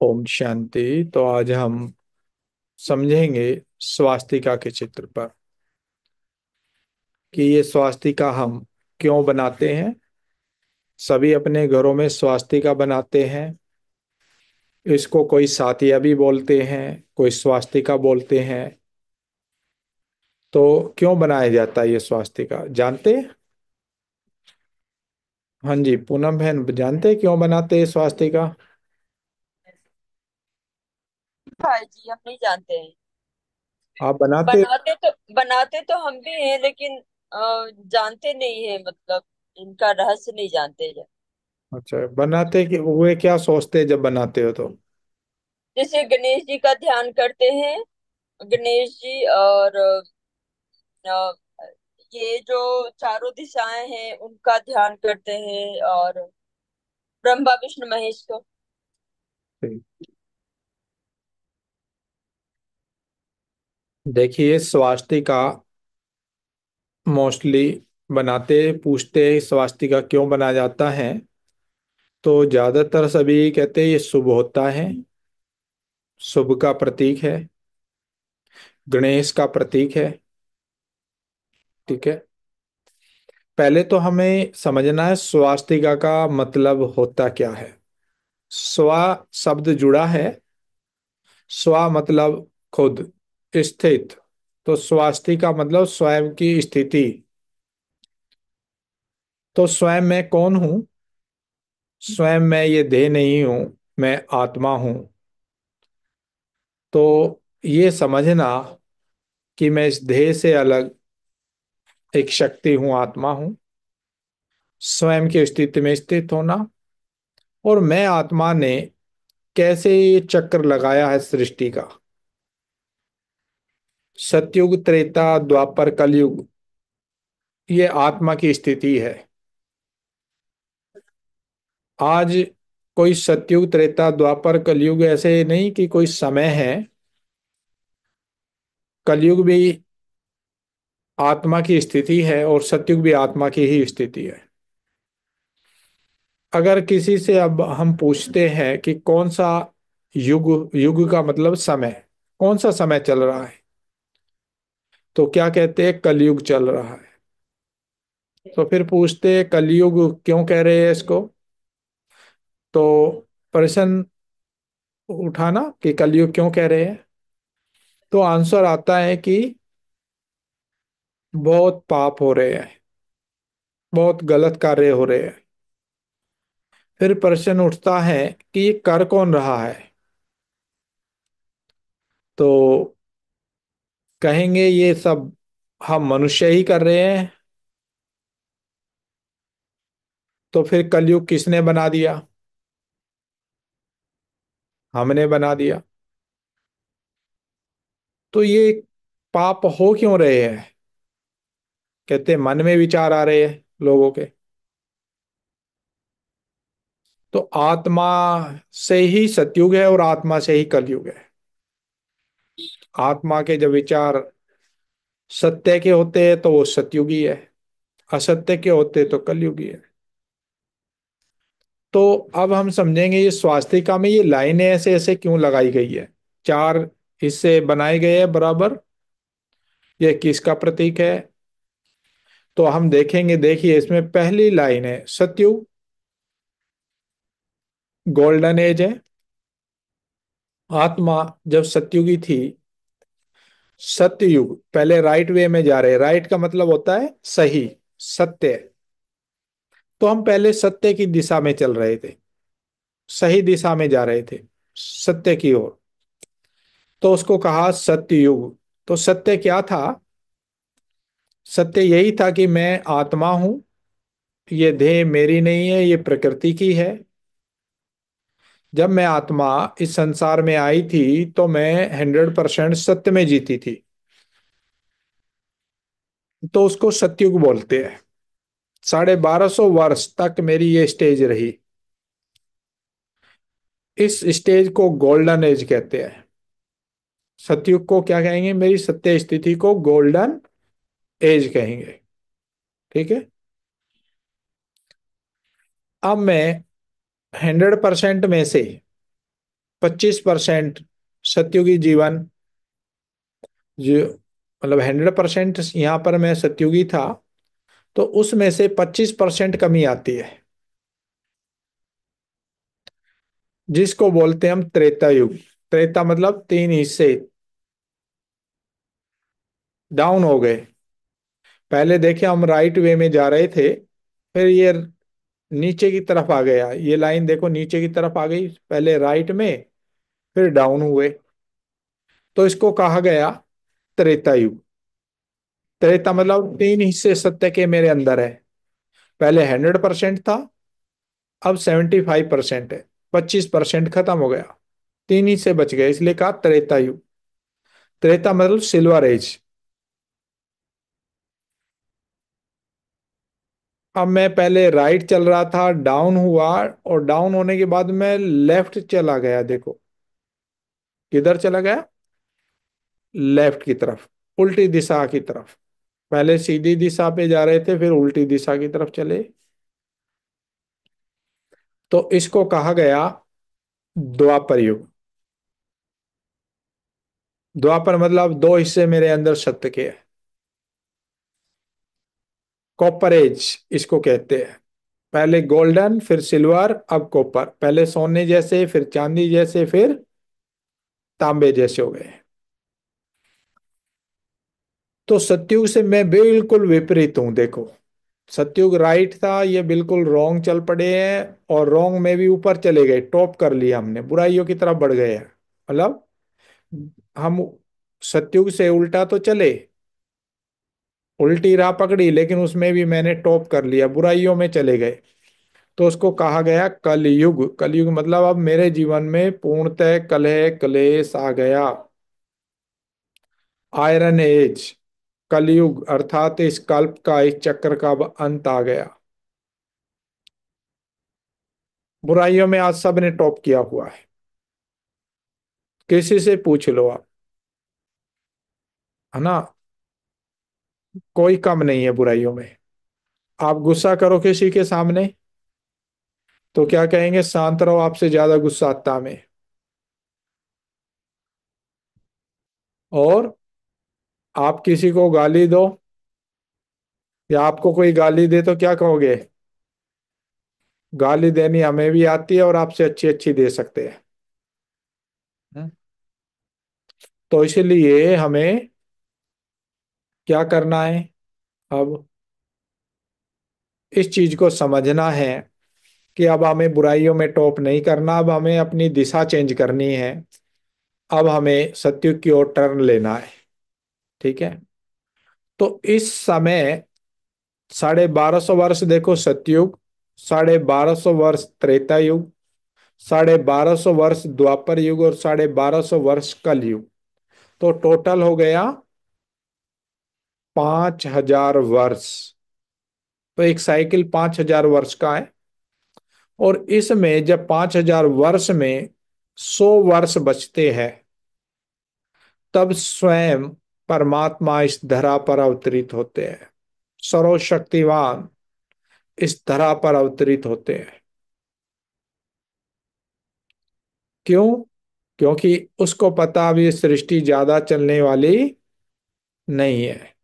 ओम शांति। तो आज हम समझेंगे स्वास्तिका के चित्र पर कि ये स्वास्तिका हम क्यों बनाते हैं। सभी अपने घरों में स्वास्तिका बनाते हैं। इसको कोई सातिया भी बोलते हैं, कोई स्वास्तिका बोलते हैं। तो क्यों बनाया जाता है ये स्वास्तिका, जानते हैं? हाँ जी, पूनम बहन जानते हैं क्यों बनाते हैं स्वास्तिका? भाई जी, हम नहीं जानते हैं। आप बनाते? बनाते तो हम भी हैं, लेकिन जानते नहीं है, मतलब इनका रहस्य नहीं जानते हैं। अच्छा, बनाते कि वे क्या सोचते हैं जब बनाते हो तो? जैसे गणेश जी का ध्यान करते हैं। गणेश जी और अ, ये जो चारों दिशाएं हैं उनका ध्यान करते हैं, और ब्रह्मा विष्णु महेश को। देखिए, स्वास्तिका मोस्टली बनाते पूछते स्वास्तिका क्यों बनाया जाता है, तो ज्यादातर सभी कहते हैं ये शुभ होता है, शुभ का प्रतीक है, गणेश का प्रतीक है। ठीक है, पहले तो हमें समझना है स्वास्तिका का मतलब होता क्या है। स्व शब्द जुड़ा है। स्व मतलब खुद, स्थित। तो स्वास्तिका मतलब स्वयं की स्थिति। तो स्वयं मैं कौन हूं? स्वयं मैं ये देह नहीं हूं, मैं आत्मा हूं। तो ये समझना कि मैं इस देह से अलग एक शक्ति हूं, आत्मा हूं। स्वयं की स्थिति में स्थित होना। और मैं आत्मा ने कैसे ये चक्र लगाया है सृष्टि का। सतयुग, त्रेता, द्वापर, कलयुग, ये आत्मा की स्थिति है। आज कोई सतयुग, त्रेता, द्वापर, कलयुग ऐसे नहीं कि कोई समय है। कलयुग भी आत्मा की स्थिति है और सतयुग भी आत्मा की ही स्थिति है। अगर किसी से अब हम पूछते हैं कि कौन सा युग, युग का मतलब समय, कौन सा समय चल रहा है, तो क्या कहते हैं? कलयुग चल रहा है। तो फिर पूछते हैं कलयुग क्यों कह रहे हैं इसको। तो प्रश्न उठाना कि कलयुग क्यों कह रहे हैं, तो आंसर आता है कि बहुत पाप हो रहे हैं, बहुत गलत कार्य हो रहे हैं। फिर प्रश्न उठता है कि ये कर कौन रहा है। तो कहेंगे ये सब हम मनुष्य ही कर रहे हैं। तो फिर कलयुग किसने बना दिया? हमने बना दिया। तो ये पाप हो क्यों रहे हैं? कहते हैं मन में विचार आ रहे हैं लोगों के। तो आत्मा से ही सतयुग है और आत्मा से ही कलयुग है। आत्मा के जब विचार सत्य के होते हैं तो वो सतयुगी है, असत्य के होते तो कलयुगी है। तो अब हम समझेंगे ये स्वास्तिका में ये लाइनें ऐसे ऐसे क्यों लगाई गई है। चार हिस्से बनाए गए हैं बराबर। ये किसका प्रतीक है? तो हम देखेंगे। देखिए, इसमें पहली लाइन है सतयुग, गोल्डन एज है। आत्मा जब सतयुगी थी, सतयुग पहले राइट वे में जा रहे। राइट का मतलब होता है सही, सत्य। तो हम पहले सत्य की दिशा में चल रहे थे, सही दिशा में जा रहे थे, सत्य की ओर। तो उसको कहा सत्ययुग। तो सत्य क्या था? सत्य यही था कि मैं आत्मा हूं, ये देह मेरी नहीं है, ये प्रकृति की है। जब मैं आत्मा इस संसार में आई थी तो मैं 100% सत्य में जीती थी। तो उसको सतयुग बोलते हैं। 1250 वर्ष तक मेरी ये स्टेज रही। इस स्टेज को गोल्डन एज कहते हैं। सतयुग को क्या कहेंगे? मेरी सत्य स्थिति को गोल्डन एज कहेंगे। ठीक है। अब मैं 100% में से 25% सत्युगी जीवन, जो मतलब 100% यहाँ पर मैं सत्युगी था, तो उसमें से 25% कमी आती है, जिसको बोलते हैं हम त्रेता युग। त्रेता मतलब 3 हिस्से डाउन हो गए। पहले देखे हम राइट वे में जा रहे थे, फिर ये नीचे की तरफ आ गया, ये लाइन देखो नीचे की तरफ आ गई, पहले राइट में फिर डाउन हुए, तो इसको कहा गया त्रेता युग। त्रेता मतलब 3 हिस्से सत्य के मेरे अंदर है। पहले 100% था, अब 75% है, 25% खत्म हो गया, 3 हिस्से बच गए, इसलिए कहा त्रेता युग। त्रेता मतलब सिल्वर एज। अब मैं पहले राइट चल रहा था, डाउन हुआ, और डाउन होने के बाद मैं लेफ्ट चला गया, देखो किधर चला गया, लेफ्ट की तरफ, उल्टी दिशा की तरफ। पहले सीधी दिशा पे जा रहे थे, फिर उल्टी दिशा की तरफ चले, तो इसको कहा गया द्वापर युग। द्वापर मतलब 2 हिस्से मेरे अंदर सत्य के हैं। कॉपर एज इसको कहते हैं। पहले गोल्डन, फिर सिल्वर, अब कॉपर। पहले सोने जैसे, फिर चांदी जैसे, फिर तांबे जैसे हो गए। तो सतयुग से मैं बिल्कुल विपरीत हूं, देखो। सतयुग राइट था, ये बिल्कुल रॉन्ग चल पड़े हैं, और रॉन्ग में भी ऊपर चले गए, टॉप कर लिया हमने, बुराइयों की तरफ बढ़ गए हैं। मतलब हम सतयुग से उल्टा तो चले, उल्टी राह पकड़ी, लेकिन उसमें भी मैंने टॉप कर लिया, बुराइयों में चले गए, तो उसको कहा गया कलयुग। कलयुग मतलब अब मेरे जीवन में पूर्णतः कलह क्लेश आ गया। आयरन एज, कलयुग अर्थात इस कल्प का, इस चक्र का अब अंत आ गया। बुराइयों में आज सब ने टॉप किया हुआ है, किसी से पूछ लो आप, है ना, कोई कम नहीं है बुराइयों में। आप गुस्सा करो किसी के सामने, तो क्या कहेंगे, शांत रहो, आपसे ज्यादा गुस्सा आता हमें। और आप किसी को गाली दो, या आपको कोई गाली दे, तो क्या कहोगे, गाली देनी हमें भी आती है और आपसे अच्छी अच्छी दे सकते हैं। हम्म। तो इसलिए हमें क्या करना है, अब इस चीज को समझना है कि अब हमें बुराइयों में टॉप नहीं करना, अब हमें अपनी दिशा चेंज करनी है। अब हमें सत्युग की ओर टर्न लेना है। ठीक है। तो इस समय 1250 वर्ष देखो सतयुग, 1250 वर्ष त्रेता युग, 1250 वर्ष द्वापर युग, और 1250 वर्ष कल युग। तो टोटल हो गया 5000 वर्ष। तो एक साइकिल 5000 वर्ष का है, और इसमें जब 5000 वर्ष में 100 वर्ष बचते हैं, तब स्वयं परमात्मा इस धरा पर अवतरित होते हैं। सर्वशक्तिवान इस धरा पर अवतरित होते हैं। क्यों? क्योंकि उसको पता अब ये सृष्टि ज्यादा चलने वाली नहीं है।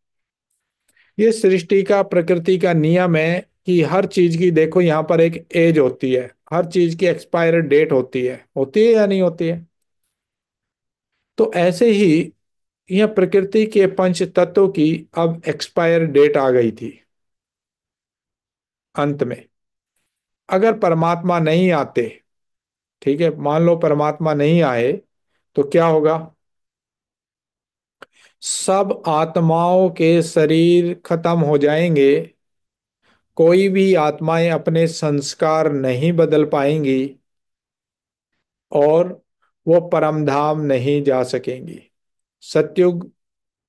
ये सृष्टि का, प्रकृति का नियम है कि हर चीज की देखो यहाँ पर एक एज होती है, हर चीज की एक्सपायर डेट होती है या नहीं होती है? तो ऐसे ही यह प्रकृति के पंच तत्वों की अब एक्सपायर डेट आ गई थी अंत में। अगर परमात्मा नहीं आते, ठीक है, मान लो परमात्मा नहीं आए, तो क्या होगा, सब आत्माओं के शरीर खत्म हो जाएंगे, कोई भी आत्माएं अपने संस्कार नहीं बदल पाएंगी, और वो परम धाम नहीं जा सकेंगी, सतयुग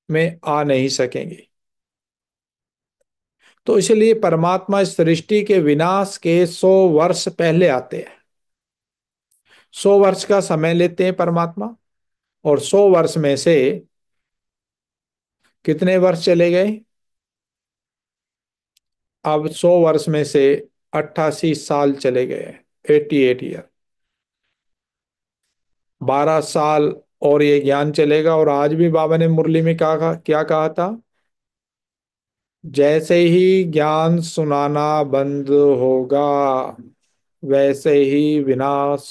में आ नहीं सकेंगी। तो इसलिए परमात्मा इस सृष्टि के विनाश के 100 वर्ष पहले आते हैं। 100 वर्ष का समय लेते हैं परमात्मा, और 100 वर्ष में से कितने वर्ष चले गए, अब 100 वर्ष में से 88 साल चले गए, 88 ईयर। 12 साल और ये ज्ञान चलेगा। और आज भी बाबा ने मुरली में क्या कहा था? जैसे ही ज्ञान सुनाना बंद होगा, वैसे ही विनाश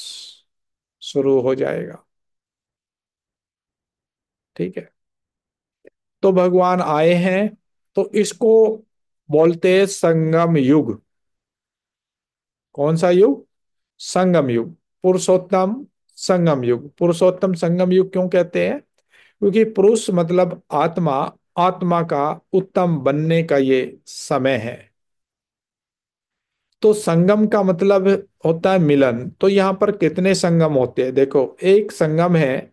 शुरू हो जाएगा। ठीक है। तो भगवान आए हैं, तो इसको बोलते हैं संगम युग। कौन सा युग? संगम युग। पुरुषोत्तम संगम युग। पुरुषोत्तम संगम युग क्यों कहते हैं? क्योंकि पुरुष मतलब आत्मा, आत्मा का उत्तम बनने का ये समय है। तो संगम का मतलब होता है मिलन। तो यहाँ पर कितने संगम होते हैं? देखो, एक संगम है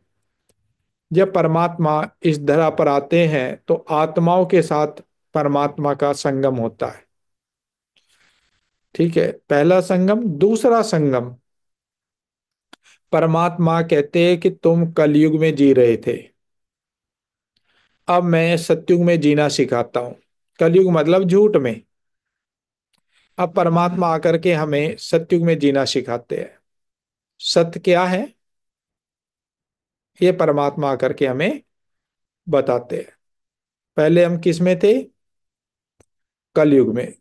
जब परमात्मा इस धरा पर आते हैं, तो आत्माओं के साथ परमात्मा का संगम होता है। ठीक है, पहला संगम। दूसरा संगम, परमात्मा कहते हैं कि तुम कलयुग में जी रहे थे, अब मैं सतयुग में जीना सिखाता हूं। कलयुग मतलब झूठ में। अब परमात्मा आकर के हमें सतयुग में जीना सिखाते हैं। सत्य क्या है, ये परमात्मा आकर के हमें बताते हैं। पहले हम किस में थे? कलयुग में,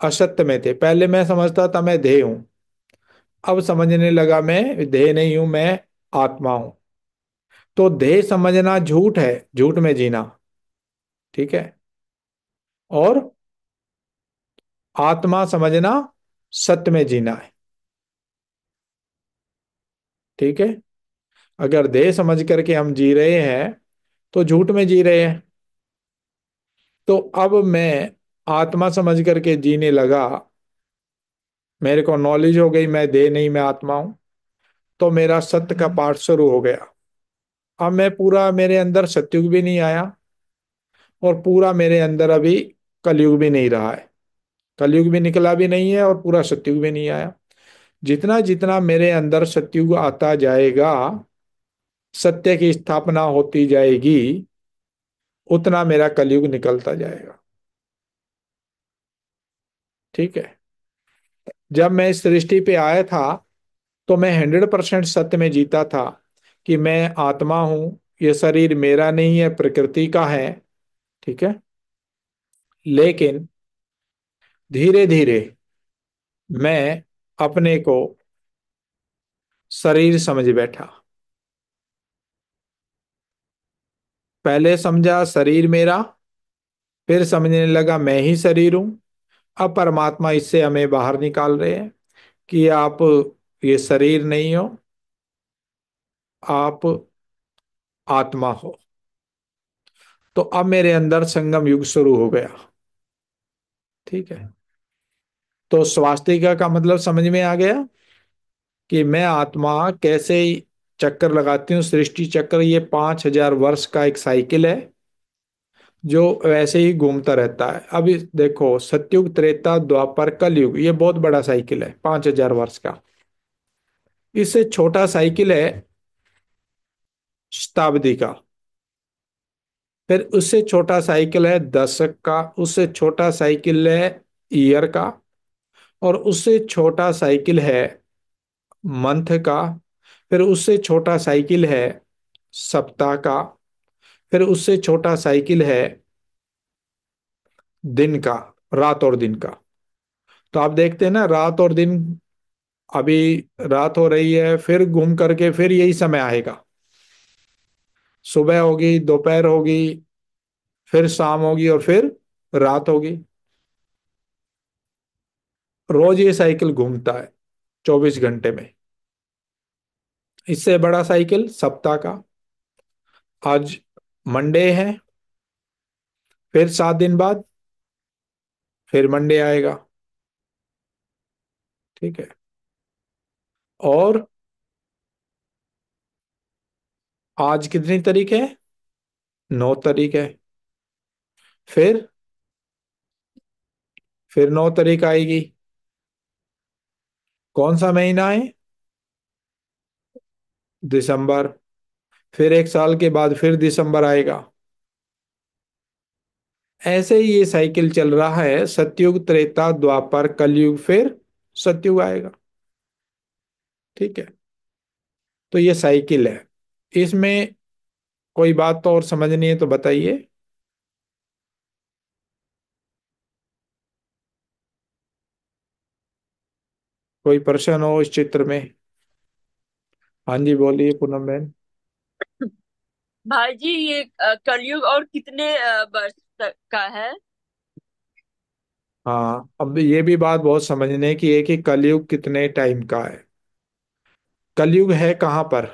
असत्य में थे। पहले मैं समझता था मैं देह हूं, अब समझने लगा मैं देह नहीं हूं, मैं आत्मा हूं। तो देह समझना झूठ है, झूठ में जीना। ठीक है। और आत्मा समझना सत्य में जीना है। ठीक है। अगर देह समझ करके हम जी रहे हैं, तो झूठ में जी रहे हैं। तो अब मैं आत्मा समझ करके जीने लगा, मेरे को नॉलेज हो गई मैं देह नहीं मैं आत्मा हूं, तो मेरा सत्य का पाठ शुरू हो गया। अब मैं पूरा, मेरे अंदर सतयुग भी नहीं आया, और पूरा मेरे अंदर अभी कलयुग भी नहीं रहा है। कलयुग भी निकला भी नहीं है, और पूरा सतयुग भी नहीं आया। जितना जितना मेरे अंदर सतयुग आता जाएगा, सत्य की स्थापना होती जाएगी, उतना मेरा कलयुग निकलता जाएगा। ठीक है। जब मैं इस सृष्टि पे आया था, तो मैं 100% सत्य में जीता था कि मैं आत्मा हूं, ये शरीर मेरा नहीं है, प्रकृति का है। ठीक है। लेकिन धीरे धीरे मैं अपने को शरीर समझ बैठा। पहले समझा शरीर मेरा, फिर समझने लगा मैं ही शरीर हूं। अब परमात्मा इससे हमें बाहर निकाल रहे हैं कि आप ये शरीर नहीं हो, आप आत्मा हो। तो अब मेरे अंदर संगम युग शुरू हो गया। ठीक है। तो स्वास्तिका का मतलब समझ में आ गया कि मैं आत्मा कैसे चक्कर लगाती हूँ। सृष्टि चक्र ये 5,000 वर्ष का एक साइकिल है, जो वैसे ही घूमता रहता है। अभी देखो, सतयुग, त्रेता, द्वापर, कलयुग, ये बहुत बड़ा साइकिल है 5,000 वर्ष का। इससे छोटा साइकिल है शताब्दी का। फिर उससे छोटा साइकिल है दशक का। उससे छोटा साइकिल है ईयर का। और उससे छोटा साइकिल है मंथ का। फिर उससे छोटा साइकिल है सप्ताह का। फिर उससे छोटा साइकिल है दिन का, रात और दिन का। तो आप देखते हैं ना, रात और दिन, अभी रात हो रही है, फिर घूम करके फिर यही समय आएगा। सुबह होगी, दोपहर होगी, फिर शाम होगी, और फिर रात होगी। रोज ये साइकिल घूमता है 24 घंटे में। इससे बड़ा साइकिल सप्ताह का। आज मंडे है, फिर 7 दिन बाद फिर मंडे आएगा। ठीक है। और आज कितनी तारीख है? 9 तारीख है। फिर 9 तारीख आएगी। कौन सा महीना है? दिसंबर। फिर 1 साल के बाद फिर दिसंबर आएगा। ऐसे ही ये साइकिल चल रहा है। सतयुग, त्रेता, द्वापर, कलयुग, फिर सतयुग आएगा। ठीक है। तो ये साइकिल है। इसमें कोई बात तो और समझनी है तो बताइए। कोई प्रश्न हो इस चित्र में? हाँ जी, बोलिए पूनम बहन। भाई जी, ये कलयुग और कितने वर्ष तक का है? हाँ, अब ये भी बात बहुत समझने की है कि कलयुग कितने टाइम का है। कलयुग है कहाँ पर?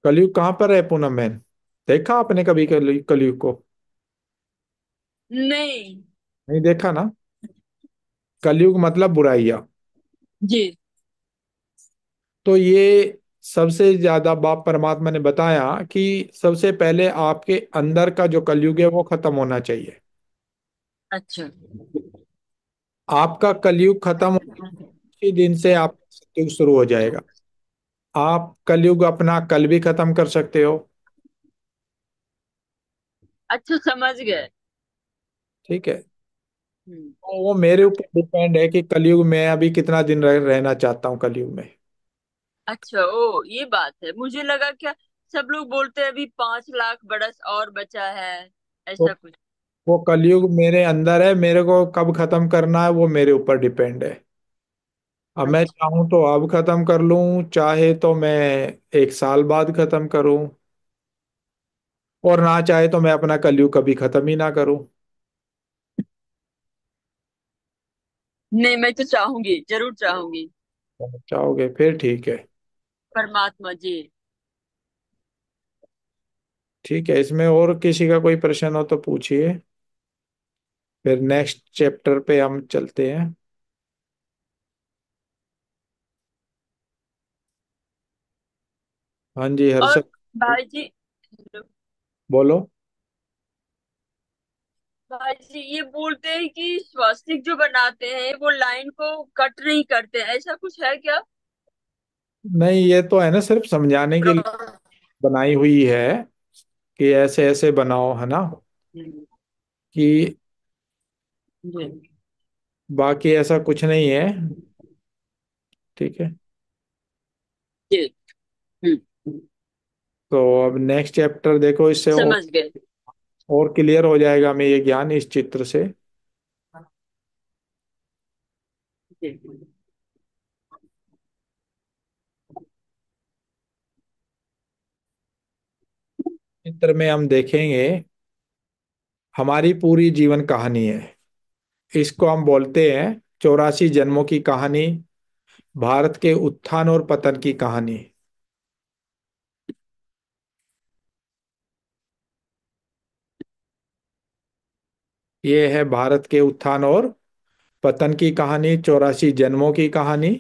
कलयुग कहाँ पर है पूनम बहन? देखा आपने कभी कलयुग को? नहीं। नहीं देखा ना। कलयुग मतलब बुराइयां। जी। तो ये सबसे ज्यादा बाप परमात्मा ने बताया कि सबसे पहले आपके अंदर का जो कलयुग है वो खत्म होना चाहिए। अच्छा। आपका कलयुग खत्म उसी दिन से आपका सतयुग शुरू हो जाएगा। आप कलयुग अपना कल भी खत्म कर सकते हो। अच्छा, समझ गए। ठीक है। हम्म। तो वो मेरे ऊपर डिपेंड है कि कलयुग में अभी कितना दिन रहना चाहता हूँ कलयुग में। अच्छा, ओ ये बात है। मुझे लगा क्या सब लोग बोलते हैं अभी 5 लाख बरस और बचा है, तो ऐसा कुछ। वो कलयुग मेरे अंदर है, मेरे को कब खत्म करना है वो मेरे ऊपर डिपेंड है। अब मैं अच्छा। चाहूँ तो अब खत्म कर लूँ, चाहे तो मैं 1 साल बाद खत्म करूँ, और ना चाहे तो मैं अपना कलयुग कभी खत्म ही ना करूँ। नहीं, मैं तो चाहूंगी, जरूर चाहूंगी। चाहोगे फिर ठीक है। परमात्मा जी। ठीक है, इसमें और किसी का कोई प्रश्न हो तो पूछिए, फिर नेक्स्ट चैप्टर पे हम चलते हैं। हाँ जी और हर्षद। भाई जी, बोलो। भाई जी ये बोलते हैं कि स्वास्तिक जो बनाते हैं वो लाइन को कट नहीं करते, ऐसा कुछ है क्या? नहीं, ये तो है ना, सिर्फ समझाने के लिए बनाई हुई है कि ऐसे ऐसे बनाओ, है ना, जी। कि बाकी ऐसा कुछ नहीं है। ठीक है। जी। हम्म। तो अब नेक्स्ट चैप्टर देखो, इससे समझ गए। और क्लियर हो जाएगा हमें ये ज्ञान इस चित्र से। जी। चित्र में हम देखेंगे हमारी पूरी जीवन कहानी है। इसको हम बोलते हैं 84 जन्मों की कहानी, भारत के उत्थान और पतन की कहानी। ये है भारत के उत्थान और पतन की कहानी, 84 जन्मों की कहानी।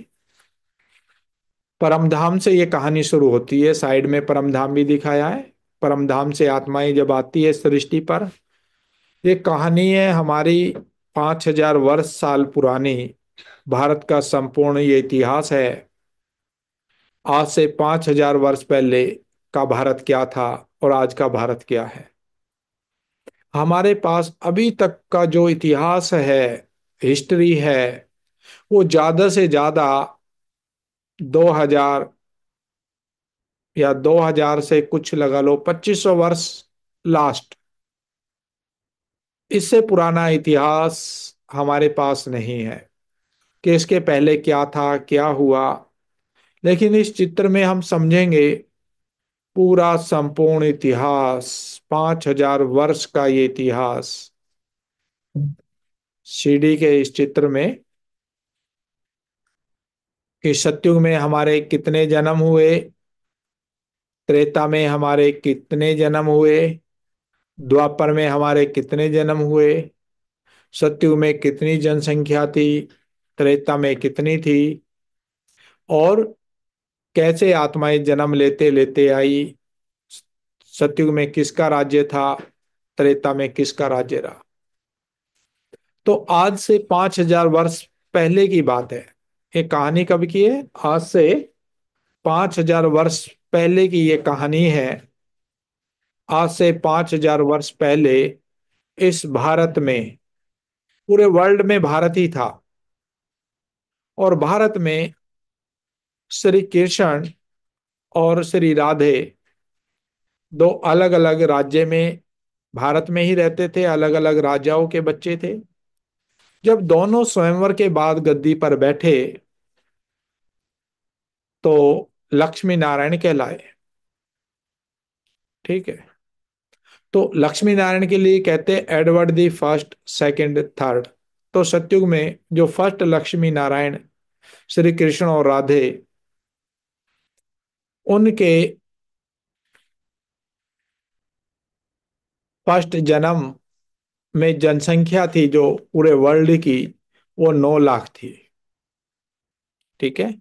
परमधाम से ये कहानी शुरू होती है, साइड में परमधाम भी दिखाया है। परमधाम से आत्माएं जब आती है सृष्टि पर, ये कहानी है हमारी 5000 वर्ष साल पुरानी। भारत का संपूर्ण ये इतिहास है। आज से 5000 वर्ष पहले का भारत क्या था और आज का भारत क्या है। हमारे पास अभी तक का जो इतिहास है, हिस्ट्री है, वो ज्यादा से ज्यादा 2000 या 2000 से कुछ लगा लो 2500 वर्ष लास्ट। इससे पुराना इतिहास हमारे पास नहीं है कि इसके पहले क्या था क्या हुआ। लेकिन इस चित्र में हम समझेंगे पूरा संपूर्ण इतिहास, 5000 वर्ष का ये इतिहास। सीडी के इस चित्र में कि सतयुग में हमारे कितने जन्म हुए, त्रेता में हमारे कितने जन्म हुए, द्वापर में हमारे कितने जन्म हुए, सतयुग में कितनी जनसंख्या थी, त्रेता में कितनी थी, और कैसे आत्माएं जन्म लेते लेते आई। सतयुग में किसका राज्य था, त्रेता में किसका राज्य रहा। तो आज से 5000 वर्ष पहले की बात है। ये कहानी कब की है? आज से 5000 वर्ष पहले की ये कहानी है। आज से 5000 वर्ष पहले इस भारत में पूरे वर्ल्ड में भारत ही था। और भारत में श्री कृष्ण और श्री राधे दो अलग अलग राज्य में, भारत में ही रहते थे, अलग अलग राजाओं के बच्चे थे। जब दोनों स्वयंवर के बाद गद्दी पर बैठे तो लक्ष्मी नारायण कहलाए। ठीक है। तो लक्ष्मी नारायण के लिए कहते हैं Edward the first, second, third. तो सतयुग में जो फर्स्ट लक्ष्मी नारायण श्री कृष्ण और राधे, उनके फर्स्ट जन्म में जनसंख्या थी जो पूरे वर्ल्ड की, वो 9 लाख थी। ठीक है।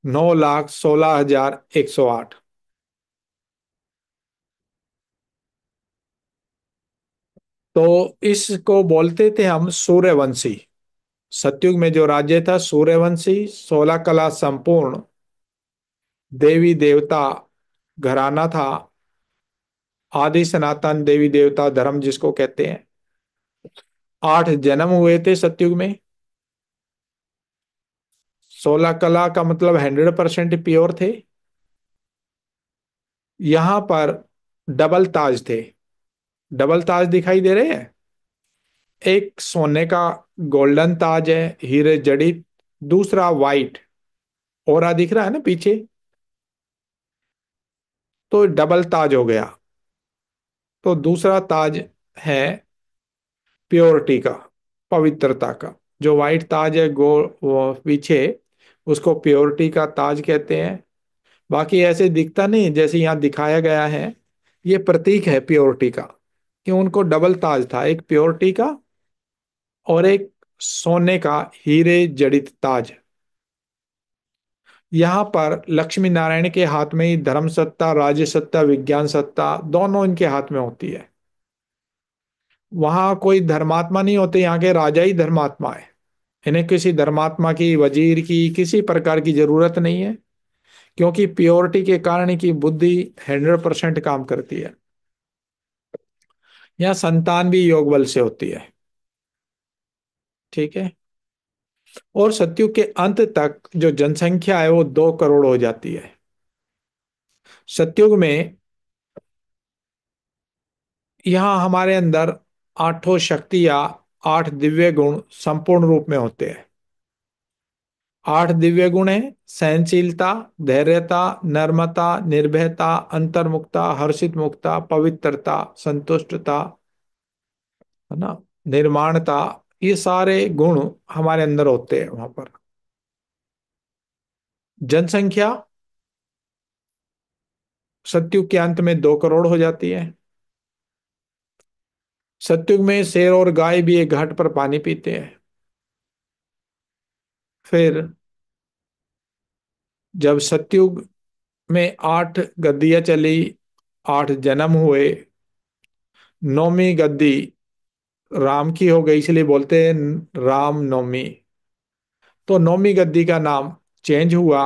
9,16,108। तो इसको बोलते थे हम सूर्यवंशी। सतयुग में जो राज्य था सूर्यवंशी, 16 कला संपूर्ण देवी देवता घराना था। आदि सनातन देवी देवता धर्म जिसको कहते हैं। 8 जन्म हुए थे सतयुग में। 16 कला का मतलब 100% प्योर थे। यहां पर डबल ताज थे। डबल ताज दिखाई दे रहे हैं। एक सोने का गोल्डन ताज है, हीरे जड़ित। दूसरा वाइट ओरा दिख रहा है ना पीछे, तो डबल ताज हो गया। तो दूसरा ताज है प्योरिटी का, पवित्रता का। जो वाइट ताज है गो वो पीछे, उसको प्योरिटी का ताज कहते हैं। बाकी ऐसे दिखता नहीं जैसे यहाँ दिखाया गया है। ये प्रतीक है प्योरिटी का, कि उनको डबल ताज था, एक प्योरिटी का और एक सोने का हीरे जड़ित ताज। यहाँ पर लक्ष्मी नारायण के हाथ में ही धर्म सत्ता, राज्य सत्ता, विज्ञान सत्ता दोनों इनके हाथ में होती है। वहां कोई धर्मात्मा नहीं होते, यहाँ के राजा ही धर्मात्मा है। इन्हें किसी धर्मात्मा की, वजीर की, किसी प्रकार की जरूरत नहीं है, क्योंकि प्योरिटी के कारण की बुद्धि 100% काम करती है। यहाँ संतान भी योग बल से होती है। ठीक है। और सतयुग के अंत तक जो जनसंख्या है वो 2 करोड़ हो जाती है। सतयुग में यहाँ हमारे अंदर आठों शक्तियां, 8 दिव्य गुण संपूर्ण रूप में होते हैं। 8 दिव्य गुण है: सहनशीलता, धैर्यता, नम्रता, निर्भयता, अंतर्मुखता, हर्षित मुक्ता, पवित्रता, संतुष्टता, है ना, निर्माणता। ये सारे गुण हमारे अंदर होते हैं वहां पर। जनसंख्या सतयुग के अंत में 2 करोड़ हो जाती है। सतयुग में शेर और गाय भी एक घाट पर पानी पीते हैं। फिर जब सतयुग में 8 गद्दियां चली, 8 जन्म हुए, 9वीं गद्दी राम की हो गई, इसलिए बोलते हैं राम नवमी। तो 9वीं गद्दी का नाम चेंज हुआ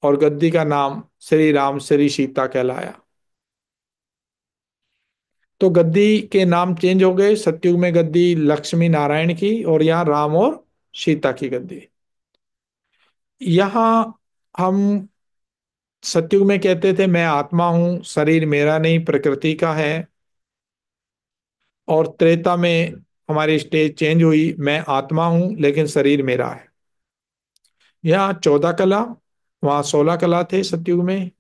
और गद्दी का नाम श्री राम श्री सीता कहलाया। तो गद्दी के नाम चेंज हो गए। सतयुग में गद्दी लक्ष्मी नारायण की, और यहाँ राम और सीता की गद्दी। यहाँ हम सतयुग में कहते थे मैं आत्मा हूं, शरीर मेरा नहीं प्रकृति का है। और त्रेता में हमारी स्टेज चेंज हुई, मैं आत्मा हूं लेकिन शरीर मेरा है। यहाँ 14 कला, वहाँ 16 कला थे सतयुग में।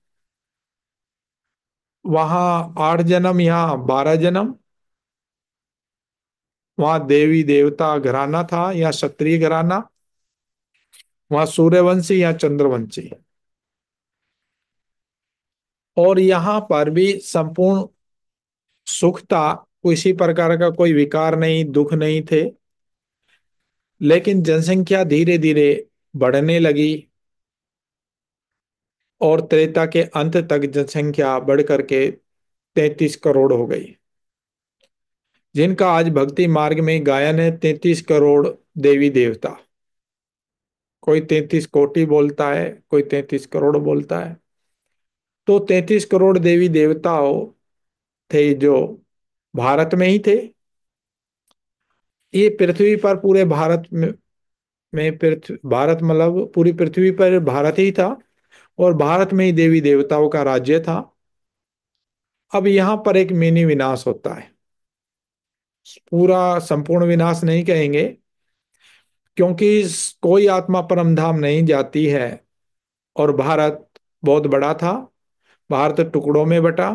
वहाँ 8 जन्म, यहाँ 12 जन्म। वहाँ देवी देवता घराना था, यहाँ क्षत्रिय घराना। वहाँ सूर्यवंशी, यहाँ चंद्रवंशी। और यहाँ पर भी संपूर्ण सुख था, किसी प्रकार का कोई विकार नहीं, दुख नहीं थे। लेकिन जनसंख्या धीरे धीरे बढ़ने लगी और त्रेता के अंत तक जनसंख्या बढ़ करके 33 करोड़ हो गई, जिनका आज भक्ति मार्ग में गायन है। 33 करोड़ देवी देवता। कोई 33 कोटि बोलता है, कोई 33 करोड़ बोलता है। तो 33 करोड़ देवी देवताओं थे जो भारत में ही थे। ये पृथ्वी पर पूरे भारत में पृथ्वी भारत मतलब पूरी पृथ्वी पर भारत ही था, और भारत में ही देवी देवताओं का राज्य था। अब यहाँ पर एक मिनी विनाश होता है। पूरा संपूर्ण विनाश नहीं कहेंगे, क्योंकि कोई आत्मा परम धाम नहीं जाती है, और भारत बहुत बड़ा था। भारत टुकड़ों में बटा,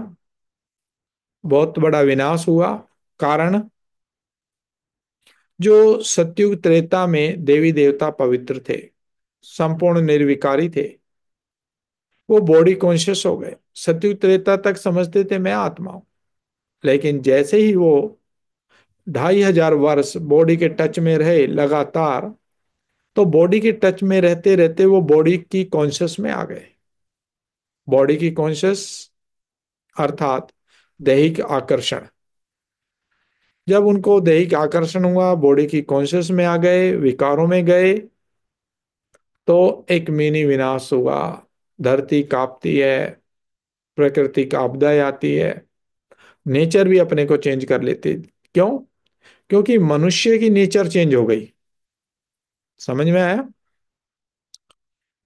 बहुत बड़ा विनाश हुआ। कारण, जो सतयुग त्रेता में देवी देवता पवित्र थे, संपूर्ण निर्विकारी थे, वो बॉडी कॉन्शियस हो गए। सतयुग त्रेता तक समझते थे मैं आत्मा हूं, लेकिन जैसे ही वो 2500 वर्ष बॉडी के टच में रहे लगातार, तो बॉडी के टच में रहते रहते वो बॉडी की कॉन्शियस में आ गए। बॉडी की कॉन्शियस अर्थात दैहिक आकर्षण। जब उनको दैहिक आकर्षण हुआ, बॉडी की कॉन्शियस में आ गए, विकारों में गए, तो एक मिनी विनाश हुआ। धरती कांपती है, प्रकृति का आपदाएं आती है, नेचर भी अपने को चेंज कर लेती। क्यों? क्योंकि मनुष्य की नेचर चेंज हो गई। समझ में आया?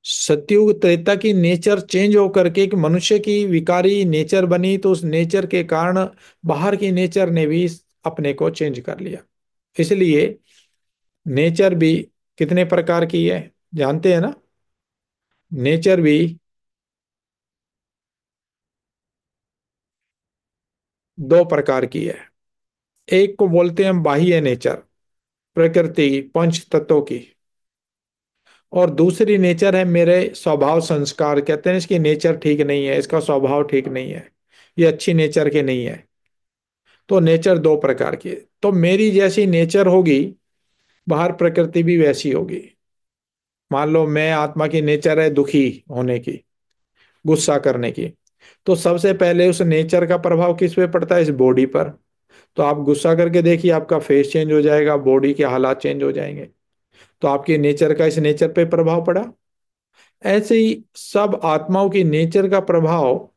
सतयुग त्रेता की नेचर चेंज होकर के एक मनुष्य की विकारी नेचर बनी, तो उस नेचर के कारण बाहर की नेचर ने भी अपने को चेंज कर लिया। इसलिए नेचर भी कितने प्रकार की है जानते हैं ना? नेचर भी दो प्रकार की है। एक को बोलते हैं हम बाह्य नेचर, प्रकृति पंच तत्वों की। और दूसरी नेचर है मेरे स्वभाव संस्कार, कहते हैं इसकी नेचर ठीक नहीं है, इसका स्वभाव ठीक नहीं है, ये अच्छी नेचर के नहीं है। तो नेचर दो प्रकार की है। तो मेरी जैसी नेचर होगी, बाहर प्रकृति भी वैसी होगी। मान लो मैं आत्मा की नेचर है दुखी होने की, गुस्सा करने की, तो सबसे पहले उस नेचर का प्रभाव किस पे पड़ता है? इस बॉडी पर। तो आप गुस्सा करके देखिए, आपका फेस चेंज हो जाएगा, बॉडी के हालात चेंज हो जाएंगे। तो आपके नेचर का इस नेचर पे प्रभाव पड़ा। ऐसे ही सब आत्माओं की नेचर का प्रभाव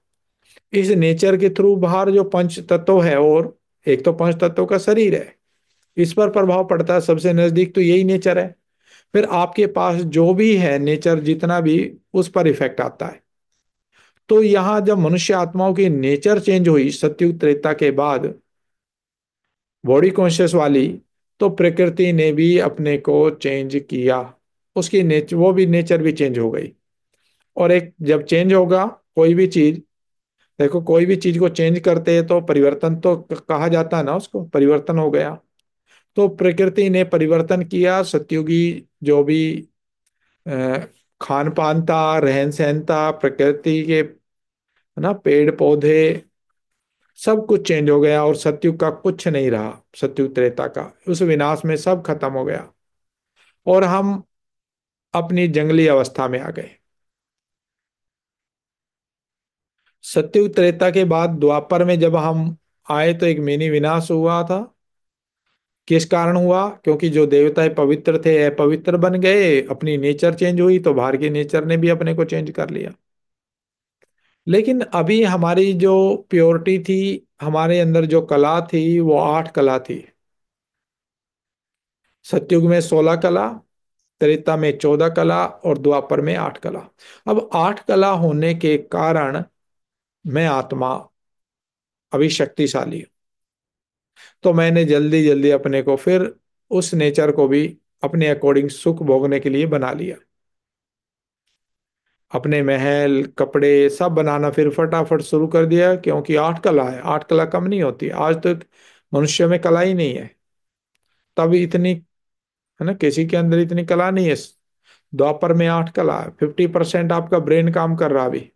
इस नेचर के थ्रू बाहर जो पंच तत्व है, और एक तो पंच तत्वों का शरीर है, इस पर प्रभाव पड़ता है। सबसे नजदीक तो यही नेचर है। फिर आपके पास जो भी है नेचर जितना भी, उस पर इफेक्ट आता है। तो यहाँ जब मनुष्य आत्माओं की नेचर चेंज हुई सतयुग त्रेता के बाद, बॉडी कॉन्शियस वाली, तो प्रकृति ने भी अपने को चेंज किया। उसकी नेचर, वो भी नेचर भी चेंज हो गई। और एक जब चेंज होगा कोई भी चीज, देखो कोई भी चीज को चेंज करते हैं तो परिवर्तन तो कहा जाता है ना, उसको परिवर्तन हो गया। तो प्रकृति ने परिवर्तन किया। सतयुगी जो भी अ, खान पान था, रहन सहन था, प्रकृति के है ना, पेड़ पौधे, सब कुछ चेंज हो गया, और सतयुग का कुछ नहीं रहा। सतयुग त्रेता का उस विनाश में सब खत्म हो गया, और हम अपनी जंगली अवस्था में आ गए। सतयुग त्रेता के बाद द्वापर में जब हम आए, तो एक मिनी विनाश हुआ था। किस कारण हुआ? क्योंकि जो देवता पवित्र थे अपवित्र बन गए, अपनी नेचर चेंज हुई, तो बाहर की नेचर ने भी अपने को चेंज कर लिया। लेकिन अभी हमारी जो प्योरिटी थी, हमारे अंदर जो कला थी, वो 8 कला थी। सतयुग में 16 कला, त्रेता में 14 कला, और द्वापर में 8 कला। अब 8 कला होने के कारण मैं आत्मा अभी शक्तिशाली हूं। तो मैंने जल्दी जल्दी अपने को फिर उस नेचर को भी अपने अकॉर्डिंग सुख भोगने के लिए बना लिया। अपने महल कपड़े सब बनाना फिर फटाफट शुरू कर दिया, क्योंकि 8 कला है, 8 कला कम नहीं होती। आज तक मनुष्य में कला ही नहीं है। तब इतनी, है ना, किसी के अंदर इतनी कला नहीं है। द्वापर में 8 कला है, 50% आपका ब्रेन काम कर रहा अभी।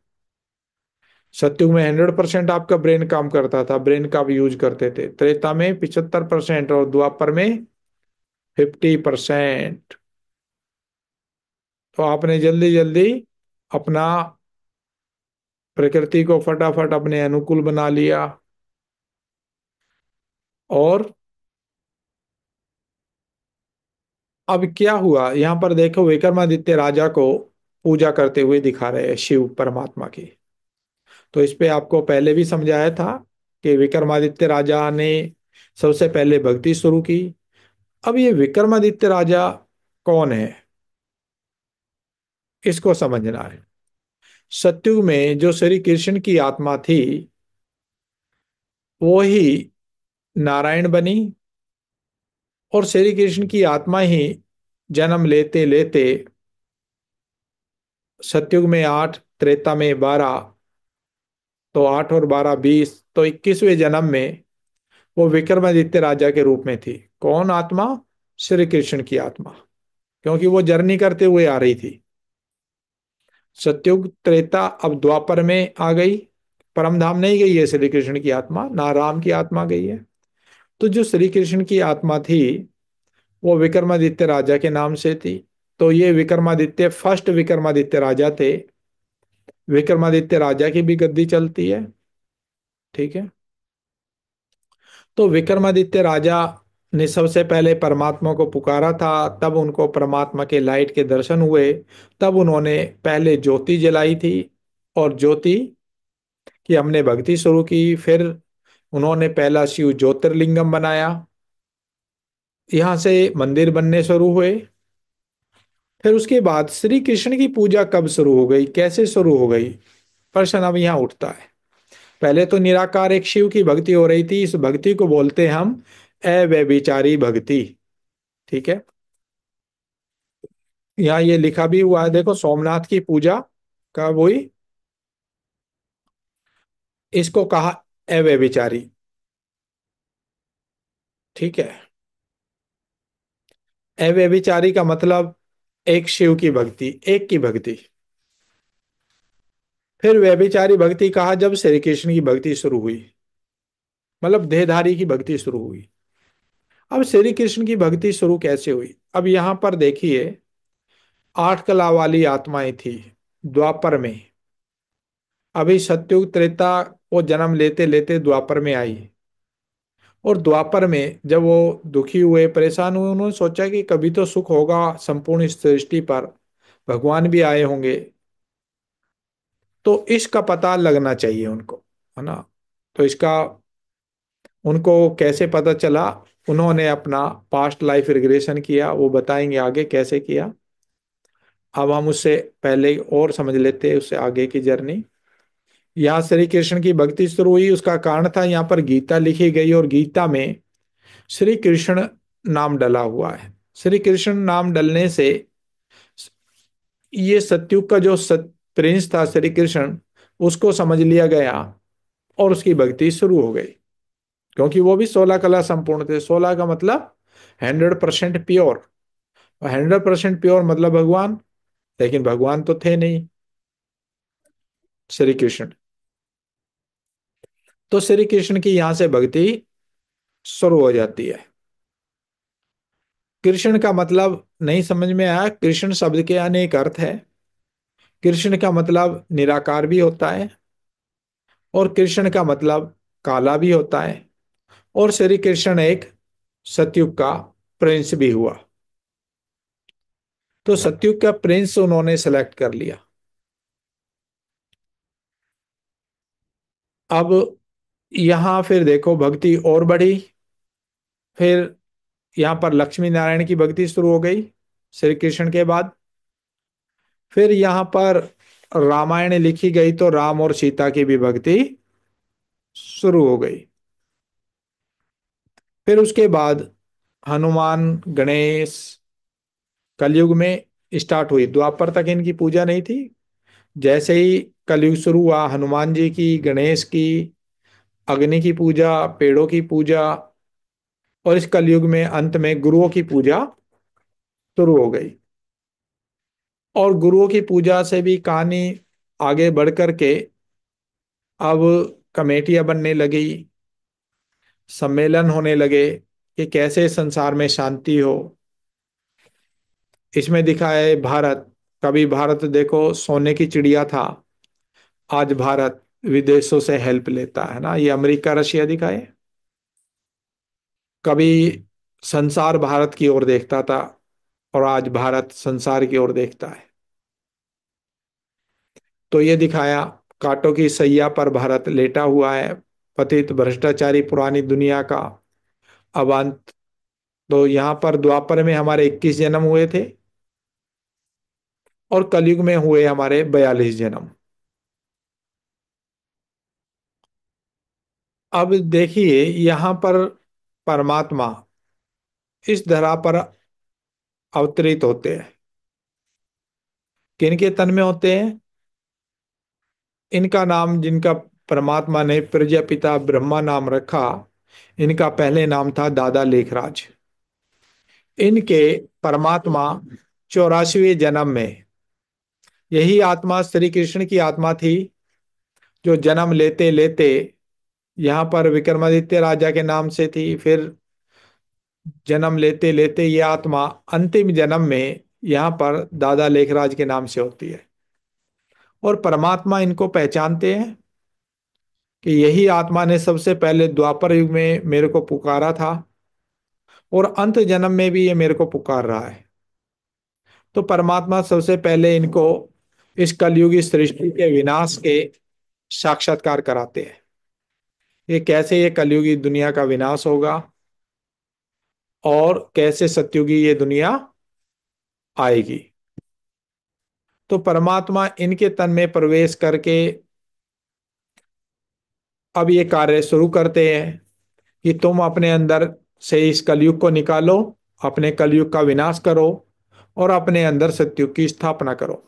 सतयुग में 100% आपका ब्रेन काम करता था, ब्रेन का भी यूज करते थे। त्रेता में 75%, और द्वापर में 50%। तो आपने जल्दी जल्दी अपना प्रकृति को फटाफट अपने अनुकूल बना लिया। और अब क्या हुआ यहाँ पर देखो, विक्रमादित्य राजा को पूजा करते हुए दिखा रहे हैं शिव परमात्मा की। तो इस पे आपको पहले भी समझाया था कि विक्रमादित्य राजा ने सबसे पहले भक्ति शुरू की, अब ये विक्रमादित्य राजा कौन है, इसको समझना है। सतयुग में जो श्री कृष्ण की आत्मा थी वो ही नारायण बनी, और श्री कृष्ण की आत्मा ही जन्म लेते लेते सतयुग में 8, त्रेता में 12, तो 8 और 12 20, तो 21वें जन्म में वो विक्रमादित्य राजा के रूप में थी। कौन आत्मा? श्री कृष्ण की आत्मा, क्योंकि वो जर्नी करते हुए आ रही थी। सतयुग त्रेता अब द्वापर में आ गई। परम धाम नहीं गई है श्री कृष्ण की आत्मा, ना राम की आत्मा गई है। तो जो श्री कृष्ण की आत्मा थी वो विक्रमादित्य राजा के नाम से थी। तो ये विक्रमादित्य फर्स्ट विक्रमादित्य राजा थे। विक्रमादित्य राजा की भी गद्दी चलती है, ठीक है। तो विक्रमादित्य राजा ने सबसे पहले परमात्मा को पुकारा था, तब उनको परमात्मा के लाइट के दर्शन हुए। तब उन्होंने पहले ज्योति जलाई थी, और ज्योति की हमने भक्ति शुरू की। फिर उन्होंने पहला शिव ज्योतिर्लिंगम बनाया। यहाँ से मंदिर बनने शुरू हुए। फिर उसके बाद श्री कृष्ण की पूजा कब शुरू हो गई, कैसे शुरू हो गई, प्रश्न अब यहाँ उठता है। पहले तो निराकार एक शिव की भक्ति हो रही थी। इस भक्ति को बोलते हैं हम अव्यभिचारी भक्ति, ठीक है। यहाँ ये लिखा भी हुआ है, देखो, सोमनाथ की पूजा कब हुई, इसको कहा अव्यभिचारी, ठीक है। अव्यभिचारी का मतलब एक शिव की भक्ति, एक की भक्ति। फिर व्यभिचारी भक्ति कहा जब श्री कृष्ण की भक्ति शुरू हुई, मतलब देहधारी की भक्ति शुरू हुई। अब श्री कृष्ण की भक्ति शुरू कैसे हुई, अब यहां पर देखिए, 8 कला वाली आत्माएं थी द्वापर में। अभी सतयुग त्रेता वो जन्म लेते लेते द्वापर में आई। और द्वापर में जब वो दुखी हुए, परेशान हुए, उन्होंने सोचा कि कभी तो सुख होगा संपूर्ण इस सृष्टि पर, भगवान भी आए होंगे, तो इसका पता लगना चाहिए उनको, है ना। तो इसका उनको कैसे पता चला, उन्होंने अपना पास्ट लाइफ रिग्रेशन किया, वो बताएंगे आगे कैसे किया। अब हम उससे पहले और समझ लेते हैं उससे आगे की जर्नी। यहाँ श्री कृष्ण की भक्ति शुरू हुई, उसका कारण था यहाँ पर गीता लिखी गई, और गीता में श्री कृष्ण नाम डला हुआ है। श्री कृष्ण नाम डलने से ये सत्युग का जो प्रिंस था श्री कृष्ण, उसको समझ लिया गया, और उसकी भक्ति शुरू हो गई। क्योंकि वो भी 16 कला संपूर्ण थे। 16 का मतलब 100% प्योर। 100% प्योर मतलब भगवान, लेकिन भगवान तो थे नहीं श्री कृष्ण। तो श्री कृष्ण की यहां से भक्ति शुरू हो जाती है। कृष्ण का मतलब नहीं समझ में आया, कृष्ण शब्द के अनेक अर्थ है। कृष्ण का मतलब निराकार भी होता है, और कृष्ण का मतलब काला भी होता है। और श्री कृष्ण एक सतयुग का प्रिंस भी हुआ। तो सतयुग का प्रिंस उन्होंने सेलेक्ट कर लिया। अब यहां फिर देखो भक्ति और बढ़ी। फिर यहाँ पर लक्ष्मी नारायण की भक्ति शुरू हो गई श्री कृष्ण के बाद। फिर यहाँ पर रामायण लिखी गई, तो राम और सीता की भी भक्ति शुरू हो गई। फिर उसके बाद हनुमान, गणेश कलयुग में स्टार्ट हुई। द्वापर तक इनकी पूजा नहीं थी। जैसे ही कलयुग शुरू हुआ, हनुमान जी की, गणेश की, अग्नि की पूजा, पेड़ों की पूजा, और इस कलयुग में अंत में गुरुओं की पूजा शुरू हो गई। और गुरुओं की पूजा से भी कहानी आगे बढ़ करके अब कमेटियां बनने लगी, सम्मेलन होने लगे कि कैसे संसार में शांति हो। इसमें दिखा है भारत, कभी भारत देखो सोने की चिड़िया था, आज भारत विदेशों से हेल्प लेता है ना, ये अमेरिका रशिया दिखाए। कभी संसार भारत की ओर देखता था, और आज भारत संसार की ओर देखता है। तो ये दिखाया, कांटों की सैया पर भारत लेटा हुआ है, पतित भ्रष्टाचारी पुरानी दुनिया का। अब अंत तो यहाँ पर द्वापर में हमारे 21 जन्म हुए थे और कलयुग में हुए हमारे 42 जन्म। अब देखिए यहाँ पर परमात्मा इस धरा पर अवतरित होते हैं। किनके तन में होते हैं? इनका नाम, जिनका परमात्मा ने प्रजापिता ब्रह्मा नाम रखा, इनका पहले नाम था दादा लेखराज। इनके परमात्मा 84वें जन्म में, यही आत्मा श्री कृष्ण की आत्मा थी जो जन्म लेते लेते यहाँ पर विक्रमादित्य राजा के नाम से थी। फिर जन्म लेते लेते ये आत्मा अंतिम जन्म में यहाँ पर दादा लेखराज के नाम से होती है। और परमात्मा इनको पहचानते हैं कि यही आत्मा ने सबसे पहले द्वापर युग में मेरे को पुकारा था और अंत जन्म में भी ये मेरे को पुकार रहा है। तो परमात्मा सबसे पहले इनको इस कलयुगी सृष्टि के विनाश के साक्षात्कार कराते हैं। ये कैसे ये कलयुगी दुनिया का विनाश होगा और कैसे सतयुगी ये दुनिया आएगी। तो परमात्मा इनके तन में प्रवेश करके अब ये कार्य शुरू करते हैं कि तुम अपने अंदर से इस कलयुग को निकालो, अपने कलयुग का विनाश करो और अपने अंदर सतयुग की स्थापना करो।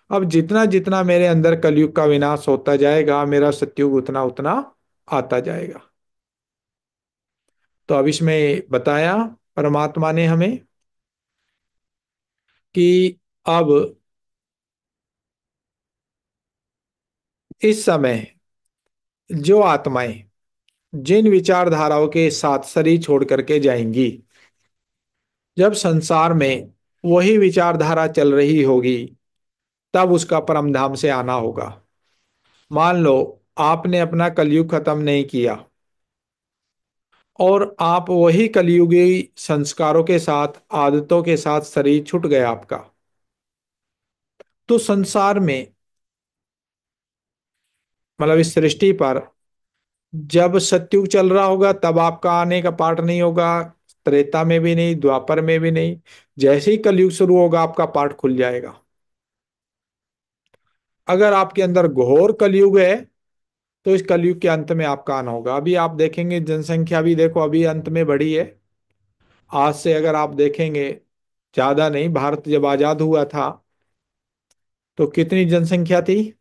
अब जितना जितना मेरे अंदर कलयुग का विनाश होता जाएगा, मेरा सतयुग उतना उतना आता जाएगा। तो अब इसमें बताया परमात्मा ने हमें कि अब इस समय जो आत्माएं जिन विचारधाराओं के साथ शरीर छोड़ करके जाएंगी, जब संसार में वही विचारधारा चल रही होगी, तब उसका परम धाम से आना होगा। मान लो आपने अपना कलयुग खत्म नहीं किया और आप वही कलयुगी संस्कारों के साथ, आदतों के साथ शरीर छूट गया आपका, तो संसार में, मतलब इस सृष्टि पर जब सतयुग चल रहा होगा तब आपका आने का पाठ नहीं होगा, त्रेता में भी नहीं, द्वापर में भी नहीं। जैसे ही कलयुग शुरू होगा आपका पाठ खुल जाएगा। अगर आपके अंदर घोर कलयुग है तो इस कलयुग के अंत में आपका आना होगा। अभी आप देखेंगे जनसंख्या भी देखो अभी अंत में बढ़ी है। आज से अगर आप देखेंगे, ज्यादा नहीं, भारत जब आजाद हुआ था तो कितनी जनसंख्या थी?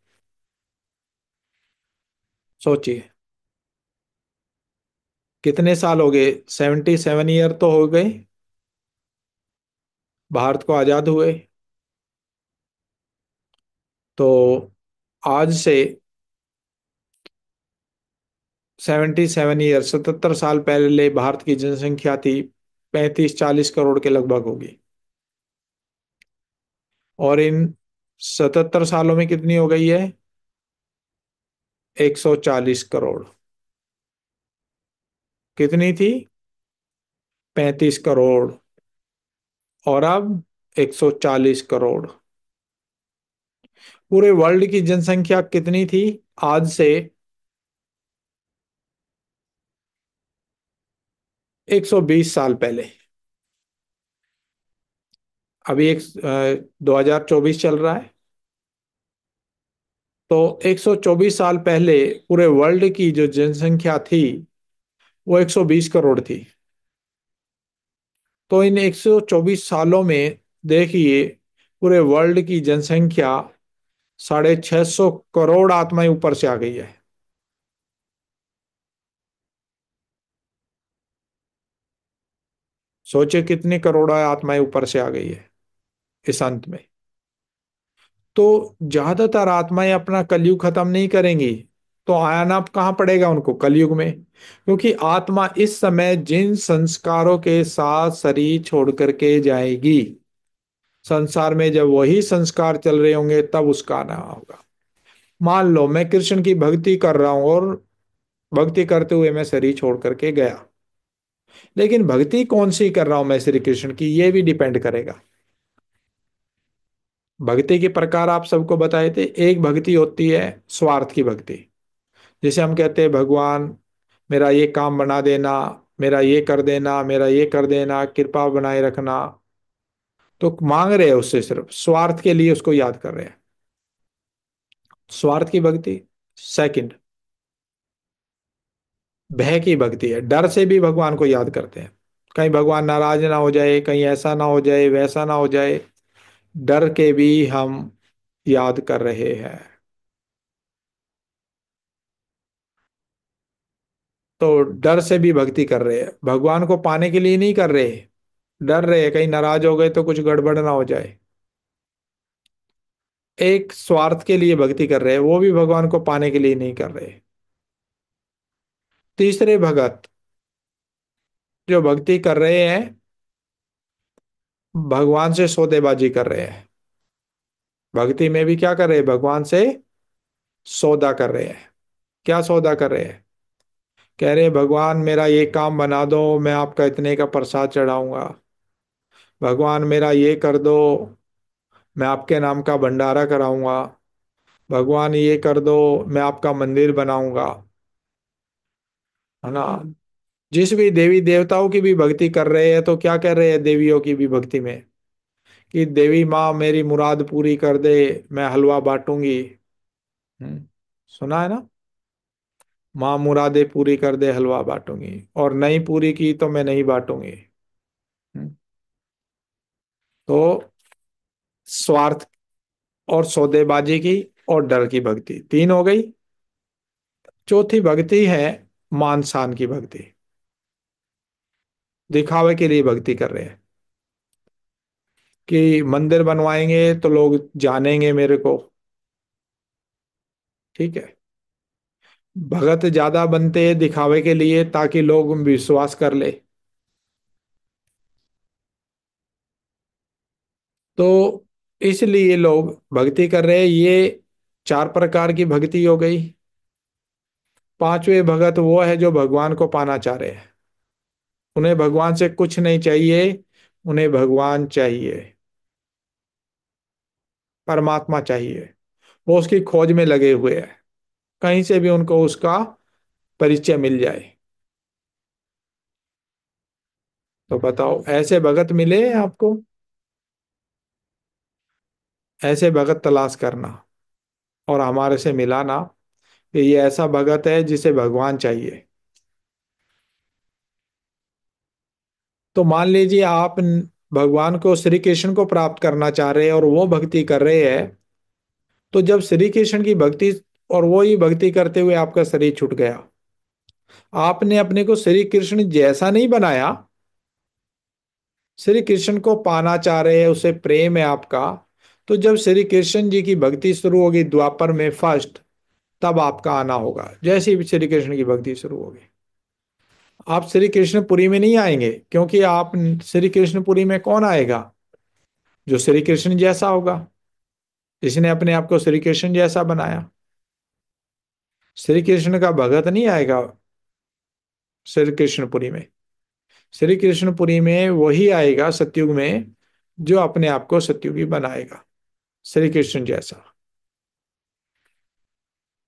सोचिए, कितने साल हो गए? 77 ईयर तो हो गए भारत को आजाद हुए। तो आज से 77 ईयर, 77 साल पहले भारत की जनसंख्या थी 35-40 करोड़ के लगभग होगी। और इन 77 सालों में कितनी हो गई है? 140 करोड़। कितनी थी? 35 करोड़। और अब 140 करोड़। पूरे वर्ल्ड की जनसंख्या कितनी थी आज से 120 साल पहले? अभी 2024 चल रहा है, तो 124 साल पहले पूरे वर्ल्ड की जो जनसंख्या थी वो 120 करोड़ थी। तो इन 124 सालों में देखिए पूरे वर्ल्ड की जनसंख्या 650 करोड़ आत्माएं ऊपर से आ गई है। सोचिए कितनी करोड़ आत्माएं ऊपर से आ गई है इस अंत में। तो ज्यादातर आत्माएं अपना कलयुग खत्म नहीं करेंगी, तो आना कहाँ पड़ेगा उनको? कलयुग में। क्योंकि आत्मा इस समय जिन संस्कारों के साथ शरीर छोड़ करके जाएगी, संसार में जब वही संस्कार चल रहे होंगे तब उसका आना होगा। मान लो मैं कृष्ण की भक्ति कर रहा हूं और भक्ति करते हुए मैं शरीर छोड़ करके गया, लेकिन भक्ति कौन सी कर रहा हूं मैं श्री कृष्ण की, ये भी डिपेंड करेगा। भक्ति के प्रकार आप सबको बताए थे। एक भक्ति होती है स्वार्थ की भक्ति, जिसे हम कहते हैं भगवान मेरा ये काम बना देना, मेरा ये कर देना, मेरा ये कर देना, कृपा बनाए रखना। तो मांग रहे हैं उससे, सिर्फ स्वार्थ के लिए उसको याद कर रहे हैं। स्वार्थ की भक्ति। सेकंड, भय की भक्ति है, डर से भी भगवान को याद करते हैं। कहीं भगवान नाराज ना हो जाए, कहीं ऐसा ना हो जाए, वैसा ना हो जाए, डर के भी हम याद कर रहे हैं। तो डर से भी भक्ति कर रहे हैं, भगवान को पाने के लिए नहीं कर रहे। डर रहे हैं कहीं नाराज हो गए तो कुछ गड़बड़ ना हो जाए। एक स्वार्थ के लिए भक्ति कर रहे हैं, वो भी भगवान को पाने के लिए नहीं कर रहे। तीसरे भगत जो भक्ति कर रहे हैं, भगवान से सौदेबाजी कर रहे हैं। भक्ति में भी क्या कर रहे हैं, भगवान से सौदा कर रहे हैं। क्या सौदा कर रहे हैं? कह रहे हैं भगवान मेरा ये काम बना दो, मैं आपका इतने का प्रसाद चढ़ाऊंगा। भगवान मेरा ये कर दो, मैं आपके नाम का भंडारा कराऊंगा। भगवान ये कर दो, मैं आपका मंदिर बनाऊंगा। है ना? जिस भी देवी देवताओं की भी भक्ति कर रहे हैं तो क्या कर रहे हैं देवियों की भी भक्ति में, कि देवी माँ मेरी मुराद पूरी कर दे, मैं हलवा बांटूंगी। हम्म, सुना है ना? माँ मुरादे पूरी कर दे, हलवा बांटूंगी, और नहीं पूरी की तो मैं नहीं बांटूंगी। हम्म, तो स्वार्थ और सौदेबाजी की और डर की भक्ति तीन हो गई। चौथी भक्ति है मान शान की भक्ति। दिखावे के लिए भक्ति कर रहे हैं, कि मंदिर बनवाएंगे तो लोग जानेंगे मेरे को। ठीक है। भगत ज्यादा बनते हैं दिखावे के लिए, ताकि लोग विश्वास कर ले। तो इसलिए लोग भक्ति कर रहे हैं। ये चार प्रकार की भक्ति हो गई। पांचवे भगत वो है जो भगवान को पाना चाह रहे हैं। उन्हें भगवान से कुछ नहीं चाहिए, उन्हें भगवान चाहिए, परमात्मा चाहिए। वो उसकी खोज में लगे हुए हैं, कहीं से भी उनको उसका परिचय मिल जाए। तो बताओ, ऐसे भगत मिले आपको? ऐसे भगत तलाश करना और हमारे से मिलाना, कि ये ऐसा भगत है जिसे भगवान चाहिए। तो मान लीजिए आप भगवान को, श्री कृष्ण को प्राप्त करना चाह रहे हैं और वो भक्ति कर रहे हैं। तो जब श्री कृष्ण की भक्ति और वो ही भक्ति करते हुए आपका शरीर छूट गया, आपने अपने को श्री कृष्ण जैसा नहीं बनाया, श्री कृष्ण को पाना चाह रहे हैं, उसे प्रेम है आपका। तो जब श्री कृष्ण जी की भक्ति शुरू होगी द्वापर में फर्स्ट, तब आपका आना होगा। जैसे ही श्री कृष्ण की भक्ति शुरू होगी, आप श्री कृष्णपुरी में नहीं आएंगे, क्योंकि आप श्री कृष्णपुरी में कौन आएगा? जो श्री कृष्ण जैसा होगा, जिसने अपने आप को श्री कृष्ण जैसा बनाया। श्री कृष्ण का भगत नहीं आएगा श्री कृष्णपुरी में। श्री कृष्णपुरी में वही आएगा सतयुग में, जो अपने आप को सतयुगी बनाएगा, श्री कृष्ण जैसा।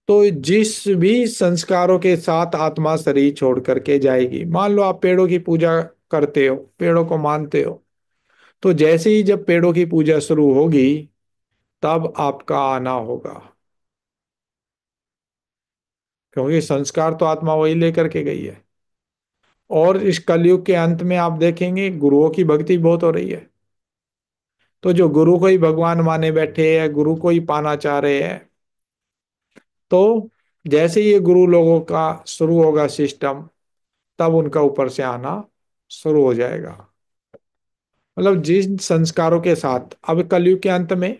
तो जिस भी संस्कारों के साथ आत्मा शरीर छोड़ करके जाएगी, मान लो आप पेड़ों की पूजा करते हो, पेड़ों को मानते हो, तो जैसे ही जब पेड़ों की पूजा शुरू होगी, तब आपका आना होगा। क्योंकि संस्कार तो आत्मा वही लेकर के गई है। और इस कलयुग के अंत में आप देखेंगे गुरुओं की भक्ति बहुत हो रही है। तो जो गुरु को ही भगवान माने बैठे हैं, गुरु को ही पाना चाह रहे हैं, तो जैसे ही ये गुरु लोगों का शुरू होगा सिस्टम, तब उनका ऊपर से आना शुरू हो जाएगा। मतलब जिन संस्कारों के साथ, अब कलयुग के अंत में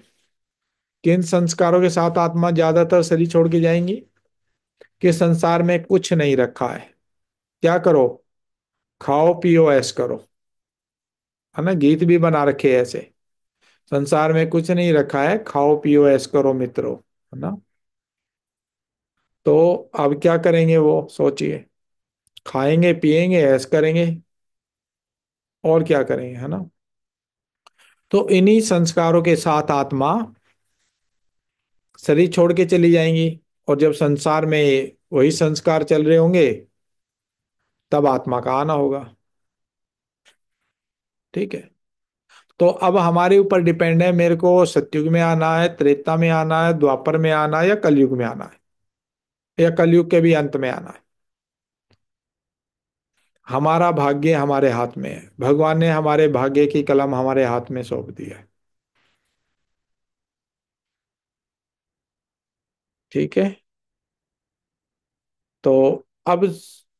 किन संस्कारों के साथ आत्मा ज्यादातर शरीर छोड़ के जाएंगी, कि संसार में कुछ नहीं रखा है, क्या करो, खाओ पियो ऐश करो। है ना? गीत भी बना रखे हैं ऐसे, संसार में कुछ नहीं रखा है, खाओ पियो ऐश करो मित्रों। है ना? तो अब क्या करेंगे वो सोचिए। खाएंगे पिएंगे ऐश करेंगे, और क्या करेंगे? है ना? तो इन्हीं संस्कारों के साथ आत्मा शरीर छोड़ के चली जाएंगी। और जब संसार में वही संस्कार चल रहे होंगे, तब आत्मा का आना होगा। ठीक है। तो अब हमारे ऊपर डिपेंड है, मेरे को सतयुग में आना है, त्रेता में आना है, द्वापर में आना है, या कलयुग में आना है, या कलयुग के भी अंत में आना है। हमारा भाग्य हमारे हाथ में है, भगवान ने हमारे भाग्य की कलम हमारे हाथ में सौंप दी है। ठीक है। तो अब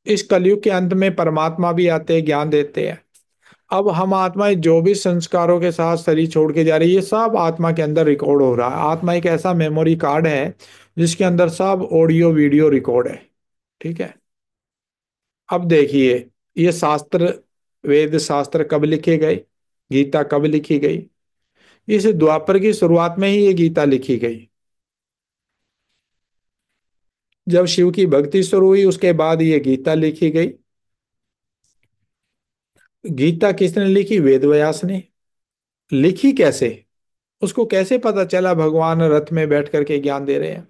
इस कलयुग के अंत में परमात्मा भी आते हैं, ज्ञान देते हैं। अब हम आत्माएं जो भी संस्कारों के साथ शरीर छोड़ के जा रही है, ये सब आत्मा के अंदर रिकॉर्ड हो रहा है। आत्मा एक ऐसा मेमोरी कार्ड है जिसके अंदर सब ऑडियो वीडियो रिकॉर्ड है। ठीक है। अब देखिए, ये शास्त्र, वेद शास्त्र कब लिखे गए, गीता कब लिखी गई? इस द्वापर की शुरुआत में ही ये गीता लिखी गई। जब शिव की भक्ति शुरू हुई, उसके बाद ये गीता लिखी गई। गीता किसने लिखी? वेद व्यास ने। लिखी कैसे? उसको कैसे पता चला भगवान रथ में बैठ करके ज्ञान दे रहे हैं?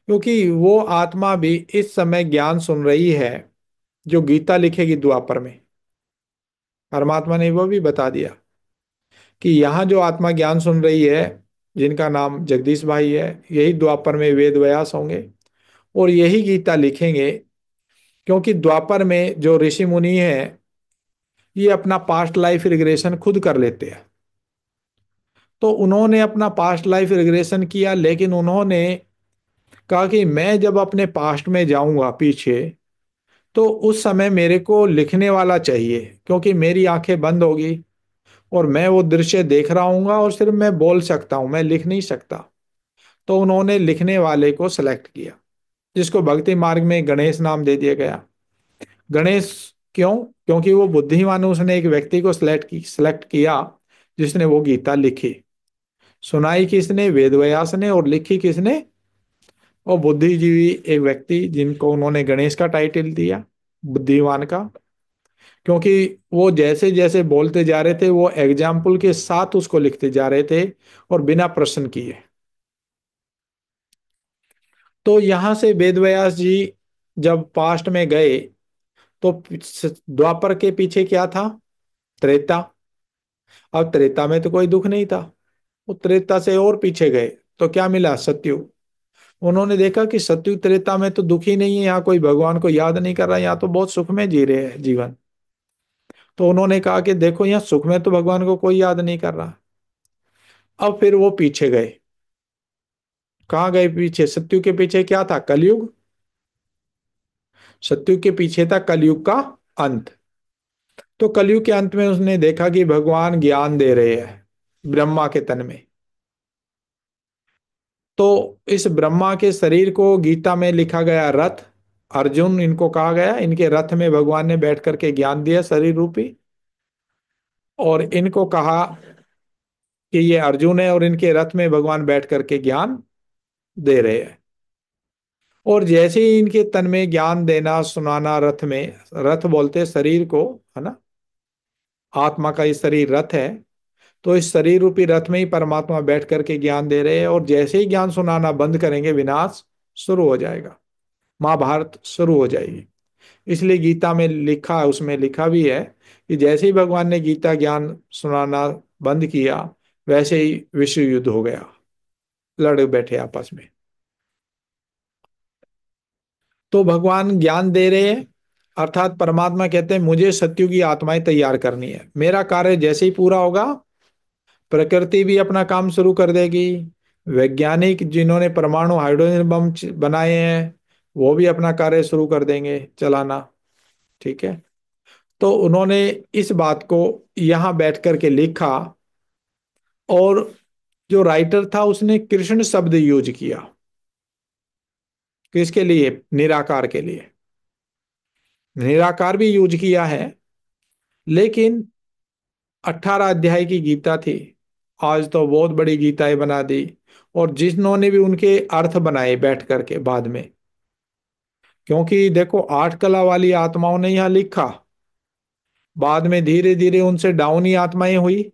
क्योंकि वो आत्मा भी इस समय ज्ञान सुन रही है जो गीता लिखेगी द्वापर में। परमात्मा ने वो भी बता दिया कि यहाँ जो आत्मा ज्ञान सुन रही है, जिनका नाम जगदीश भाई है, यही द्वापर में वेद व्यास होंगे और यही गीता लिखेंगे। क्योंकि द्वापर में जो ऋषि मुनि हैं, ये अपना पास्ट लाइफ रिग्रेशन खुद कर लेते हैं। तो उन्होंने अपना पास्ट लाइफ रिग्रेशन किया, लेकिन उन्होंने कहा कि मैं जब अपने पास्ट में जाऊंगा पीछे, तो उस समय मेरे को लिखने वाला चाहिए, क्योंकि मेरी आंखें बंद होगी और मैं वो दृश्य देख रहा हूंगा और सिर्फ मैं बोल सकता हूं, मैं लिख नहीं सकता। तो उन्होंने लिखने वाले को सिलेक्ट किया, जिसको भक्ति मार्ग में गणेश नाम दे दिया गया। गणेश क्यों? क्योंकि वो बुद्धिमान, उसने एक व्यक्ति को सिलेक्ट किया जिसने वो गीता लिखी। सुनाई किसने? वेद व्यास ने। और लिखी किसने? और बुद्धिजीवी एक व्यक्ति, जिनको उन्होंने गणेश का टाइटल दिया, बुद्धिमान का। क्योंकि वो जैसे जैसे बोलते जा रहे थे, वो एग्जाम्पल के साथ उसको लिखते जा रहे थे और बिना प्रश्न किए। तो यहां से वेद व्यास जी जब पास्ट में गए, तो द्वापर के पीछे क्या था? त्रेता। अब त्रेता में तो कोई दुख नहीं था। वो त्रेता से और पीछे गए तो क्या मिला? सतयुग। उन्होंने देखा कि सतयुग त्रेता में तो दुख ही नहीं है, यहाँ कोई भगवान को याद नहीं कर रहा, यहाँ तो बहुत सुख में जी रहे हैं जीवन। तो उन्होंने कहा कि देखो, यहाँ सुख में तो भगवान को कोई याद नहीं कर रहा। अब फिर वो पीछे गए। कहाँ गए पीछे? सतयुग के पीछे क्या था? कलयुग। सतयुग के पीछे था कलयुग का अंत। तो कलयुग के अंत में उसने देखा कि भगवान ज्ञान दे रहे हैं ब्रह्मा के तन में। तो इस ब्रह्मा के शरीर को गीता में लिखा गया रथ। अर्जुन इनको कहा गया, इनके रथ में भगवान ने बैठ करके ज्ञान दिया शरीर रूपी। और इनको कहा कि ये अर्जुन है और इनके रथ में भगवान बैठ करके ज्ञान दे रहे हैं। और जैसे ही इनके तन में ज्ञान देना सुनाना, रथ में, रथ बोलते हैं शरीर को, है ना? आत्मा का ये शरीर रथ है। तो इस शरीर रूपी रथ में ही परमात्मा बैठ करके ज्ञान दे रहे हैं, और जैसे ही ज्ञान सुनाना बंद करेंगे, विनाश शुरू हो जाएगा, महाभारत शुरू हो जाएगी। इसलिए गीता में लिखा है, उसमें लिखा भी है कि जैसे ही भगवान ने गीता ज्ञान सुनाना बंद किया, वैसे ही विश्व युद्ध हो गया, लड़ बैठे आपस में। तो भगवान ज्ञान दे रहे हैं, अर्थात परमात्मा कहते हैं मुझे सत्युगी की आत्माएं तैयार करनी है। मेरा कार्य जैसे ही पूरा होगा, प्रकृति भी अपना काम शुरू कर देगी। वैज्ञानिक जिन्होंने परमाणु हाइड्रोजन बम बनाए हैं, वो भी अपना कार्य शुरू कर देंगे चलाना। ठीक है। तो उन्होंने इस बात को यहां बैठ करके लिखा, और जो राइटर था उसने कृष्ण शब्द यूज किया। किसके लिए? निराकार के लिए। निराकार भी यूज किया है, लेकिन 18 अध्याय की गीता थी, आज तो बहुत बड़ी गीताएं बना दी। और जिन्होंने भी उनके अर्थ बनाए बैठ करके बाद में, क्योंकि देखो, आठ कला वाली आत्माओं ने यहाँ लिखा, बाद में धीरे धीरे उनसे डाउन ही आत्माएं हुई,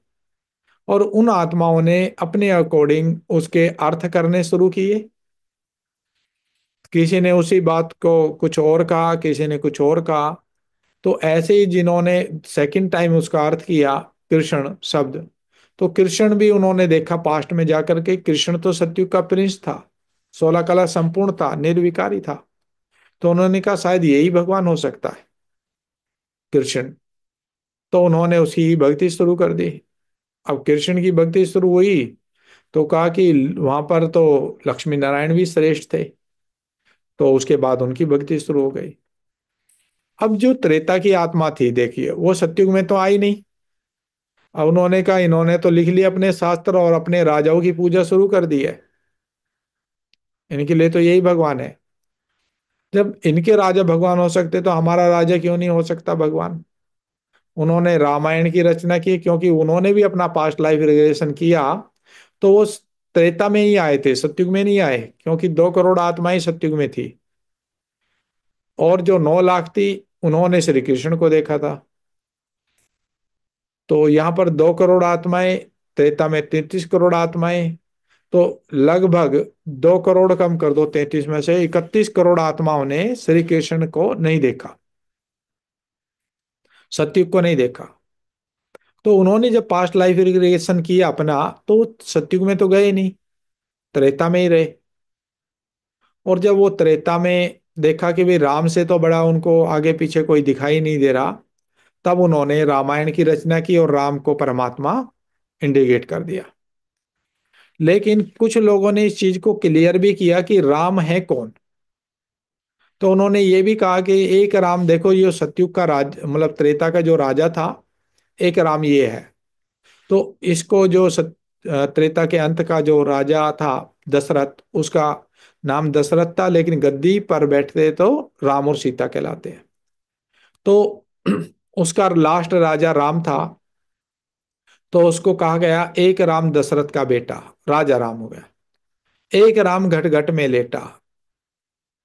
और उन आत्माओं ने अपने अकॉर्डिंग उसके अर्थ करने शुरू किए। किसी ने उसी बात को कुछ और कहा, किसी ने कुछ और कहा। तो ऐसे ही जिन्होंने सेकंड टाइम उसका अर्थ किया कृष्ण शब्द, तो कृष्ण भी उन्होंने देखा पास्ट में जाकर के, कृष्ण तो सतयुग का प्रिंस था, 16 कला संपूर्ण था, निर्विकारी था। तो उन्होंने कहा शायद यही भगवान हो सकता है कृष्ण। तो उन्होंने उसकी ही भक्ति शुरू कर दी। अब कृष्ण की भक्ति शुरू हुई तो कहा कि वहां पर तो लक्ष्मी नारायण भी श्रेष्ठ थे, तो उसके बाद उनकी भक्ति शुरू हो गई। अब जो त्रेता की आत्मा थी देखिए, वो सतयुग में तो आई नहीं। अब उन्होंने कहा इन्होंने तो लिख लिया अपने शास्त्र और अपने राजाओं की पूजा शुरू कर दी है, इनके लिए तो यही भगवान है। जब इनके राजा भगवान हो सकते तो हमारा राजा क्यों नहीं हो सकता भगवान। उन्होंने रामायण की रचना की क्योंकि उन्होंने भी अपना पास्ट लाइफ रिग्रेशन किया। तो वो त्रेता में ही आए थे, सतयुग में नहीं आए, क्योंकि 2 करोड़ आत्माएं सतयुग में थी। और जो 9 लाख थी, उन्होंने श्री कृष्ण को देखा था। तो यहाँ पर 2 करोड़ आत्माएं, त्रेता में 33 करोड़ आत्माएं। तो लगभग 2 करोड़ कम कर दो 33 में से, 31 करोड़ आत्माओं ने श्री कृष्ण को नहीं देखा, सतयुग को नहीं देखा। तो उन्होंने जब पास्ट लाइफ रिग्रेशन किया अपना, तो सतयुग में तो गए नहीं, त्रेता में ही रहे। और जब वो त्रेता में देखा कि भाई राम से तो बड़ा उनको आगे पीछे कोई दिखाई नहीं दे रहा, तब उन्होंने रामायण की रचना की और राम को परमात्मा इंडिकेट कर दिया। लेकिन कुछ लोगों ने इस चीज को क्लियर भी किया कि राम है कौन। तो उन्होंने ये भी कहा कि एक राम देखो, ये सतयुग का राज मतलब त्रेता का जो राजा था, एक राम ये है। तो इसको जो त्रेता के अंत का जो राजा था दशरथ, उसका नाम दशरथ था, लेकिन गद्दी पर बैठते तो राम और सीता कहलाते हैं। तो उसका लास्ट राजा राम था, तो उसको कहा गया एक राम दशरथ का बेटा, राजा राम हो गया। एक राम घट घट में लेटा,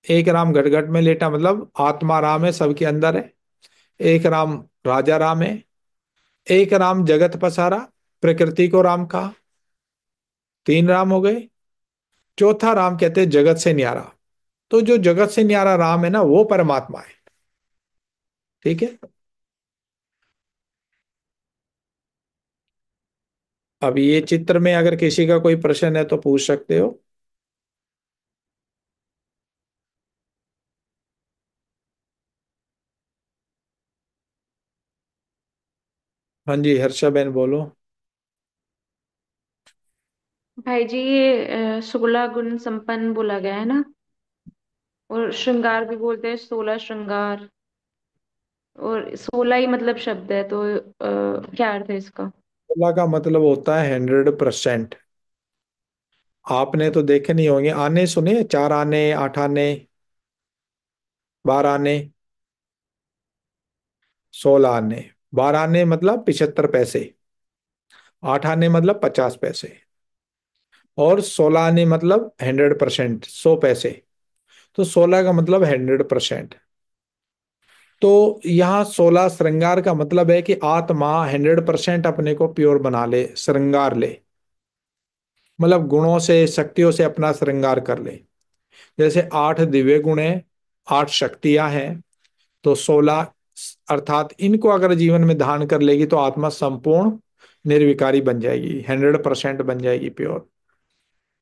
एक राम घट घट में लेटा मतलब आत्मा राम है, सबके अंदर है। एक राम राजा राम है। एक राम जगत पसारा, प्रकृति को राम कहा, 3 राम हो गए। चौथा राम कहते हैं जगत से न्यारा। तो जो जगत से न्यारा राम है ना, वो परमात्मा है। ठीक है। अब ये चित्र में अगर किसी का कोई प्रश्न है तो पूछ सकते हो। हाँ जी, हर्षा बहन बोलो। भाई जी, ये 16 गुण संपन्न बोला गया है ना। और श्रृंगार भी बोलते हैं, 16 श्रृंगार। और 16 ही मतलब शब्द है, तो क्या अर्थ है इसका? अल्लाह का मतलब होता है 100%। आपने तो देखे नहीं होंगे आने, सुने 4 आने, 8 आने, 12 आने, 16 आने। 12 आने मतलब 75 पैसे, 8 आने मतलब 50 पैसे, और 16 आने मतलब 100%, 100 पैसे। तो 16 का मतलब 100%। तो यहाँ 16 श्रृंगार का मतलब है कि आत्मा 100% अपने को प्योर बना ले, श्रृंगार ले, मतलब गुणों से शक्तियों से अपना श्रृंगार कर ले। जैसे 8 दिव्य गुण है, 8 शक्तियां हैं, तो 16, अर्थात इनको अगर जीवन में धारण कर लेगी तो आत्मा संपूर्ण निर्विकारी बन जाएगी, 100% बन जाएगी प्योर।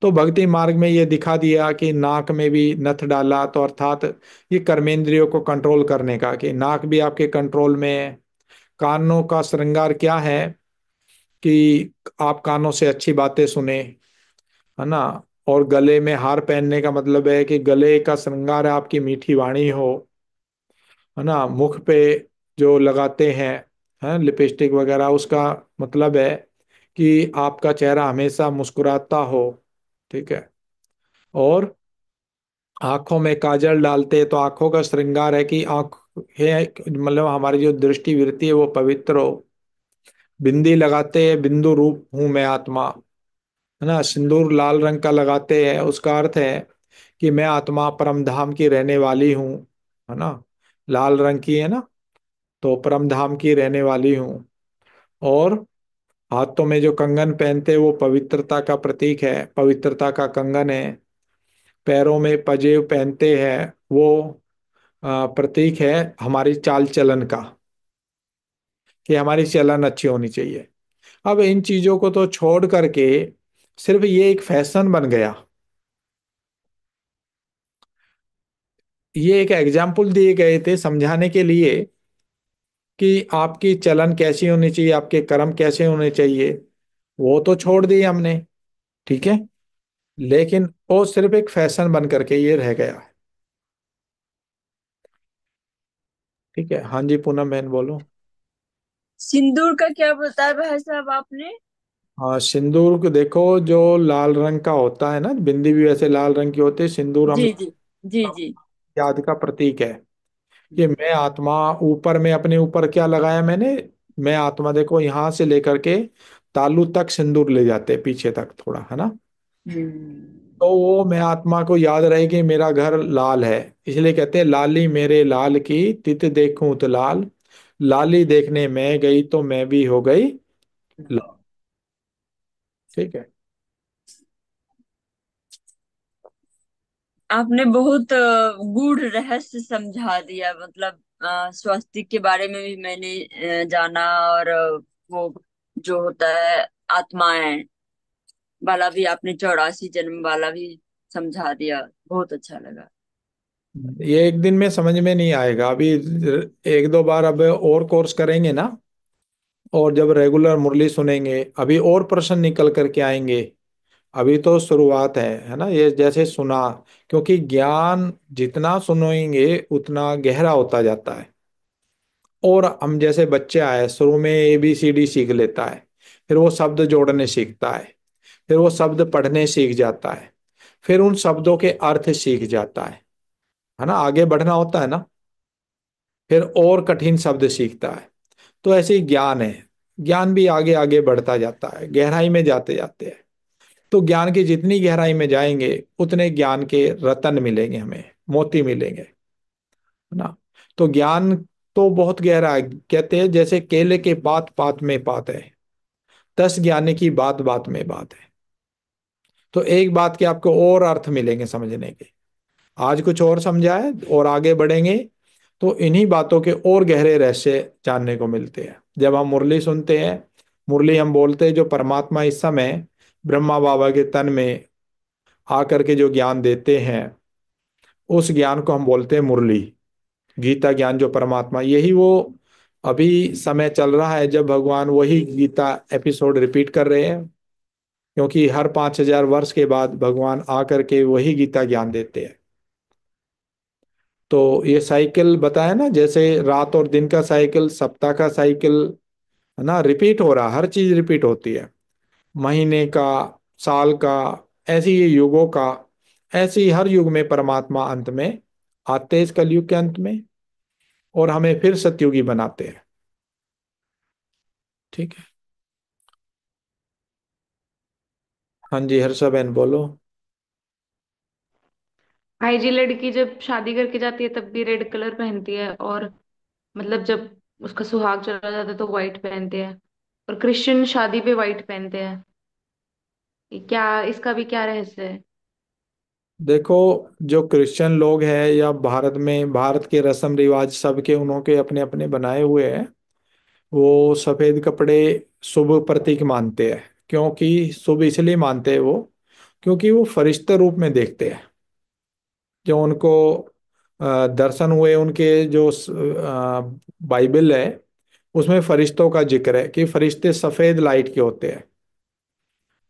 तो भक्ति मार्ग में ये दिखा दिया कि नाक में भी नथ डाला, तो अर्थात ये कर्मेंद्रियों को कंट्रोल करने का, कि नाक भी आपके कंट्रोल में है। कानों का श्रृंगार क्या है कि आप कानों से अच्छी बातें सुने, है ना। और गले में हार पहनने का मतलब है कि गले का श्रृंगार है आपकी मीठी वाणी हो, है ना। मुख पे जो लगाते हैं लिपस्टिक वगैरह, उसका मतलब है कि आपका चेहरा हमेशा मुस्कुराता हो। ठीक है। और आंखों में काजल डालते तो आंखों का श्रृंगार है कि आंख है, मतलब हमारी जो दृष्टि वृत्ति है वो पवित्र हो। बिंदी लगाते हैं, बिंदु रूप हूं मैं आत्मा, है ना। सिंदूर लाल रंग का लगाते हैं, उसका अर्थ है कि मैं आत्मा परम धाम की रहने वाली हूँ, है ना। लाल रंग की है ना, तो परम धाम की रहने वाली हूँ। और हाथों में जो कंगन पहनते हैं वो पवित्रता का प्रतीक है, पवित्रता का कंगन है। पैरों में पजेब पहनते हैं वो प्रतीक है हमारी चाल चलन का, कि हमारी चलन अच्छी होनी चाहिए। अब इन चीजों को तो छोड़ करके सिर्फ ये एक फैशन बन गया। ये एक एग्जाम्पल दिए गए थे समझाने के लिए कि आपकी चलन कैसी होनी चाहिए, आपके कर्म कैसे होने चाहिए, वो तो छोड़ दिए हमने। ठीक है, लेकिन वो सिर्फ एक फैशन बन करके ये रह गया है। ठीक है, हाँ जी पूनम बहन बोलो। सिंदूर का क्या बताया भाई साहब आपने? हाँ, सिंदूर को देखो, जो लाल रंग का होता है ना, बिंदी भी वैसे लाल रंग की होती है, सिंदूर हम जी जी जी जी। याद का प्रतीक है। कि मैं आत्मा, ऊपर में अपने ऊपर क्या लगाया मैंने, मैं आत्मा, देखो यहाँ से लेकर के तालू तक सिंदूर ले जाते हैं, पीछे तक थोड़ा, है ना। तो वो मैं आत्मा को याद रहे कि मेरा घर लाल है, इसलिए कहते हैं लाली मेरे लाल की तित देखूं तो लाल, लाली देखने मैं गई तो मैं भी हो गई लाल। ठीक है। आपने बहुत गूढ़ रहस्य समझा दिया, मतलब स्वास्तिक के बारे में भी मैंने जाना, और वो जो होता है आत्माएं वाला भी आपने 84 जन्म वाला भी समझा दिया, बहुत अच्छा लगा। ये एक दिन में समझ में नहीं आएगा, अभी एक दो बार अब और कोर्स करेंगे ना, और जब रेगुलर मुरली सुनेंगे अभी और प्रश्न निकल करके आएंगे। अभी तो शुरुआत है ना, ये जैसे सुना, क्योंकि ज्ञान जितना सुनेंगे उतना गहरा होता जाता है। और हम जैसे बच्चे आए, शुरू में ABCD सीख लेता है, फिर वो शब्द जोड़ने सीखता है, फिर वो शब्द पढ़ने सीख जाता है, फिर उन शब्दों के अर्थ सीख जाता है ना, आगे बढ़ना होता है ना, फिर और कठिन शब्द सीखता है। तो ऐसे ही ज्ञान है, ज्ञान भी आगे आगे बढ़ता जाता है, गहराई में जाते जाते हैं। तो ज्ञान की जितनी गहराई में जाएंगे उतने ज्ञान के रतन मिलेंगे, हमें मोती मिलेंगे, है ना। तो ज्ञान तो बहुत गहरा है, कहते हैं जैसे केले के पात पात में पात है, 10 ज्ञानी की बात बात में बात है। तो एक बात के आपको और अर्थ मिलेंगे समझने के। आज कुछ और समझा है, और आगे बढ़ेंगे तो इन्हीं बातों के और गहरे रहस्य जानने को मिलते हैं। जब हम मुरली सुनते हैं, मुरली हम बोलते हैं, जो परमात्मा इस समय ब्रह्मा बाबा के तन में आकर के जो ज्ञान देते हैं, उस ज्ञान को हम बोलते हैं मुरली। गीता ज्ञान जो परमात्मा, यही वो अभी समय चल रहा है जब भगवान वही गीता एपिसोड रिपीट कर रहे हैं, क्योंकि हर 5,000 वर्ष के बाद भगवान आकर के वही गीता ज्ञान देते हैं। तो ये साइकिल बताया ना, जैसे रात और दिन का साइकिल, सप्ताह का साइकिल, है ना, रिपीट हो रहा, हर चीज रिपीट होती है, महीने का, साल का, ऐसे ही युगों का। ऐसे ही हर युग में परमात्मा अंत में आते हैं, इस कलयुग के अंत में, और हमें फिर सतयुगी बनाते हैं। ठीक है, हाँ जी हर्षा बहन बोलो। भाई जी, लड़की जब शादी करके जाती है तब भी रेड कलर पहनती है, और मतलब जब उसका सुहाग चला जाता है तो व्हाइट पहनते हैं। और क्रिश्चियन शादी पे व्हाइट पहनते हैं। ये क्या, इसका भी क्या रहस्य है? देखो, जो क्रिश्चियन लोग हैं या भारत में, भारत के रस्म रिवाज सबके उन्होंने अपने अपने बनाए हुए हैं, वो सफेद कपड़े शुभ प्रतीक मानते हैं। क्योंकि शुभ इसलिए मानते हैं वो, क्योंकि वो फरिश्ते रूप में देखते हैं। जो उनको दर्शन हुए उनके, जो बाइबल है उसमें फरिश्तों का जिक्र है कि फरिश्ते सफेद लाइट के होते हैं,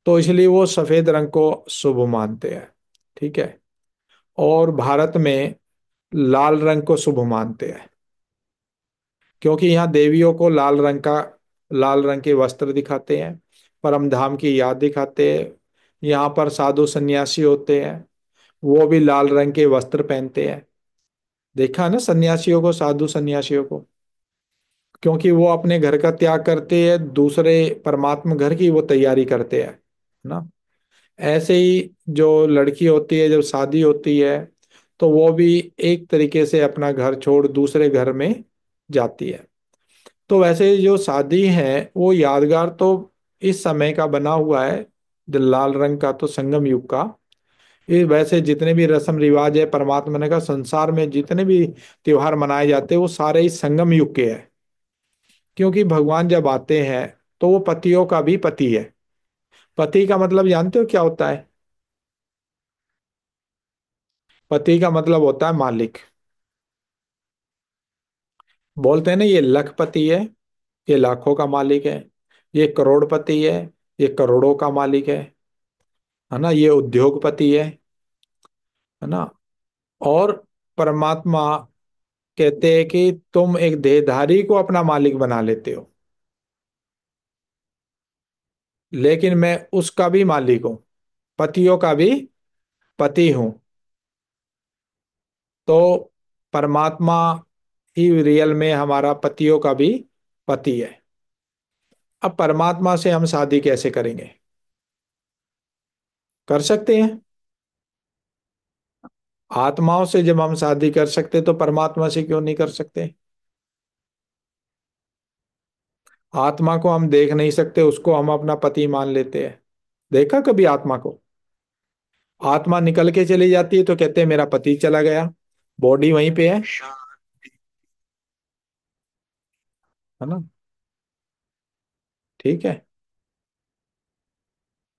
तो इसलिए वो सफेद रंग को शुभ मानते हैं। ठीक है। और भारत में लाल रंग को शुभ मानते हैं, क्योंकि यहाँ देवियों को लाल रंग के वस्त्र दिखाते हैं, परम धाम की याद दिखाते हैं। यहाँ पर साधु सन्यासी होते हैं, वो भी लाल रंग के वस्त्र पहनते हैं। देखा है ना सन्यासियों को, साधु सन्यासियों को, क्योंकि वो अपने घर का त्याग करते हैं, दूसरे परमात्मा घर की वो तैयारी करते हैं, है ना। ऐसे ही जो लड़की होती है, जब शादी होती है, तो वो भी एक तरीके से अपना घर छोड़ दूसरे घर में जाती है। तो वैसे जो शादी है वो यादगार तो इस समय का बना हुआ है, जो लाल रंग का तो संगम युग का, ये वैसे जितने भी रस्म रिवाज है, परमात्मा ने कहा संसार में जितने भी त्योहार मनाए जाते हैं वो सारे ही संगम युग के हैं। क्योंकि भगवान जब आते हैं तो वो पतियों का भी पति है। पति का मतलब जानते हो क्या होता है? पति का मतलब होता है मालिक। बोलते हैं ना, ये लखपति है, ये लाखों का मालिक है। ये करोड़पति है, ये करोड़ों का मालिक है ना। ये उद्योगपति है ना। और परमात्मा कहते हैं कि तुम एक देहधारी को अपना मालिक बना लेते हो, लेकिन मैं उसका भी मालिक हूं, पतियों का भी पति हूं। तो परमात्मा ही रियल में हमारा पतियों का भी पति है। अब परमात्मा से हम शादी कैसे करेंगे? कर सकते हैं। आत्माओं से जब हम शादी कर सकते तो परमात्मा से क्यों नहीं कर सकते? आत्मा को हम देख नहीं सकते, उसको हम अपना पति मान लेते हैं। देखा कभी आत्मा को? आत्मा निकल के चली जाती है तो कहते हैं मेरा पति चला गया, बॉडी वहीं पे है ना। ठीक है।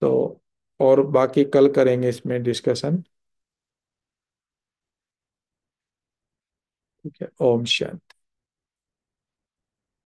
तो और बाकी कल करेंगे इसमें डिस्कशन। ठीक है, ओम शांति।